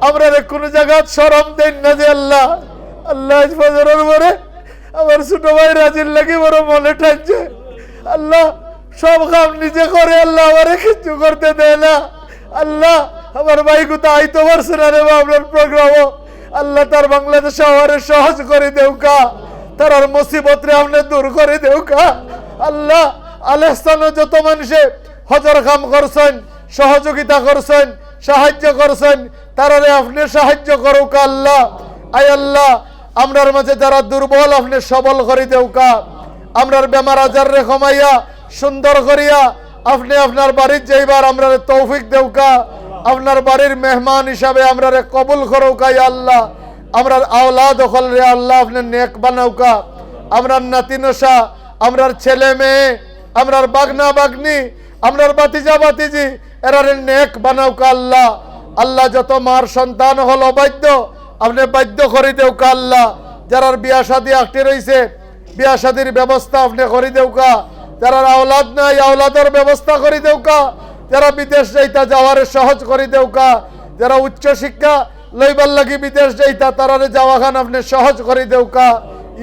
আমরার কোন জায়গা শরম দেন না যে আল্লাহ। আল্লাহ আজ ফজরের পরে আমার ছোট ভাই রাজির লাগি বড় মনে ঠাইছে আল্লাহ। সব কাম নিজে করে আল্লাহ, আমারে কিছু করতে দেয় না আল্লাহ। আমার ভাই কোথা আইতে পারছে না রে আপনার প্রোগ্রামও আল্লাহ, তার বাংলাদেশে আমারে সহজ করে দেও কা। তার আর মুসিবত রে আপনি দূর করে দেও কা আল্লাহ। আলেহসানও যত মানুষে হজর কাম করছেন, সহযোগিতা করছেন, সাহায্য করছেন, তারারে আপনি সাহায্য করো কা আল্লাহ। আয় আল্লাহ আমরার মাঝে যারা দুর্বল আপনি সবল করে দেও কা। আমরার বেমার আজার রে কমাইয়া সুন্দর করিয়া আপনি আপনার বাড়ির যাইবার আমরা তৌফিক দেও কা। আপনার বাড়ির মেহমান হিসাবে আমরা কবুল করো কা আল্লাহ। আমরার আওলাদ হল রে আল্লাহ আপনি নেক বানাও কা। আমরার নাতি নশা, আমরার ছেলে মেয়ে আমরার বাগনা বাগনি, আমরার বাতিজা বাতিজি এরারে নেক বানাও কা আল্লাহ। আল্লাহ যত মার সন্তান হল অবাধ্য, আপনি বাধ্য করে দেও কা আল্লাহ। যারার বিয়া শাদী আটকে রয়েছে, বিয়া শাদীর ব্যবস্থা আপনি করে দেও কা। যারা আওলাদ নাই, আওলাদের ব্যবস্থা করে দেও কা। যারা বিদেশ যাইতা যাওয়ার সহজ করে দেও কা। যারা উচ্চ শিক্ষা লইবার লাগি বিদেশ যাইতা তারারে যাওয়া খান আপনি সহজ করে দেও কা।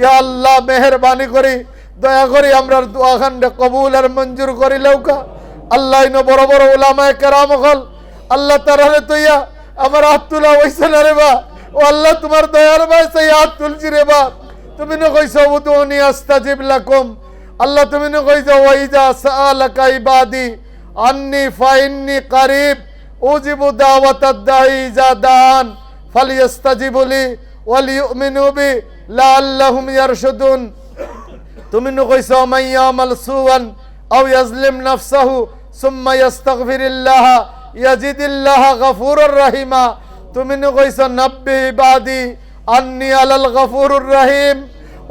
ইয়া আল্লাহ মেহেরবানি করি, দয়া করি আমরার দোয়া খান কবুল আর মঞ্জুর করি লেউকা। আল্লাহ ইনো বড় বড় উলামায়ে কেরাম হল, আল্লাহ তারারে তৈয়া আমার হাত তুলা হইছে না রে বা। ও আল্লাহ তোমার দয়ার ভাই সেই হাত তুলছি রে বা। তুমি না কইছো উদুনি আস্তাজিব লাকুম। আল্লাহ তুমি না কইছো ওয়াইজা সাআলাকা ইবাদি আন্নি ফাইন্নি কারিব উজিবু দাওয়াতাদ দাঈ ইযা দান ফালিয়াস্তাজিবু লি ওয়ালিউমিনু বি লাআল্লাহুম ইয়ারশুদুন। তুমি না কইছো মাইয়ামাল সুওয়ান আও ইয়াজলিম নাফসাহু সুম্মা ইয়াস্তাগফিরিল্লাহ ইয়াজিদিল্লাহ গফুরুর রহিমা। তুমি না কইছো নাব্বি ইবাদি আন্নি আলাল গফুরুর রহিম।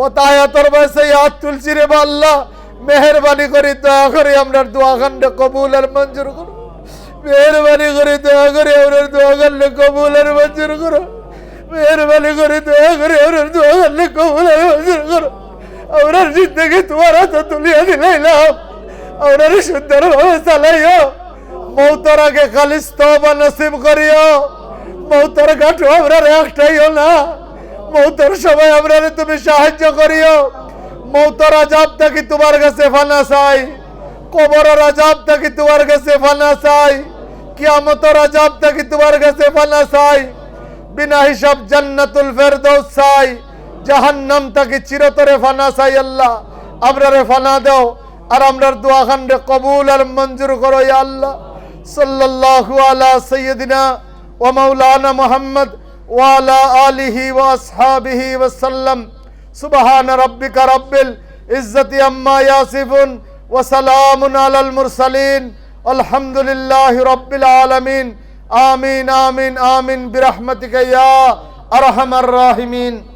ও তায়াতর বসে হাত তুলছি রে বা আল্লাহ মেহেরবানি করে দয়া করে আমরার দোয়া খান্ডে কবুল আর মঞ্জুর করো। মেহেরবানি করে দয়া করে আমরার দোয়া খান্ডে কবুল আর মঞ্জুর করো। মেহেরবানি করে দয়া করে আমরার দোয়া খান্ডে কবুল আর মঞ্জুর করো। আমরার জিন্দগি তোমার হাতে তুলিয়া দিলাইলাম, আমরার সুন্দরভাবে চালাইও। মৌতর আগে খালিস তওবা নসিব করিও। মৌতর ঘাটু আমরার একটাইও না, মৌতর সময় আমরারে তুমি সাহায্য করিও। মৌতর আজাব থাকি তোমার কাছে ফানা চাই, কবরের আজাব থাকি তোমার কাছে ফানা চাই, কিয়ামতের আজাব থাকি তোমার কাছে ফানা চাই, বিনা হিসাব জান্নাতুল ফেরদৌস চাই, জাহান্নাম থাকি চিরতরে ফানা চাই। আল্লাহ আমরারে ফানা দাও আর আমরার দোয়া খান্ডে কবুল আর মঞ্জুর করো ইয়া আল্লাহ। সাল্লাল্লাহু আলা সাইয়্যিদিনা ওয়া মাওলানা মুহাম্মদ ওয়া আলা আলিহি ওয়া আসহাবিহি ওয়া সাল্লাম। সুবহান রাব্বিকা রাব্বিল ইজ্জাতি আম্মা ইয়াসিফুন ওয়া সালামুন আলাল মুরসালিন আলহামদুলিল্লাহি রাব্বিল আলামিন। আমিন আমিন আমিন বিরহমাতিকা ইয়া আরহামার রাহিমিন।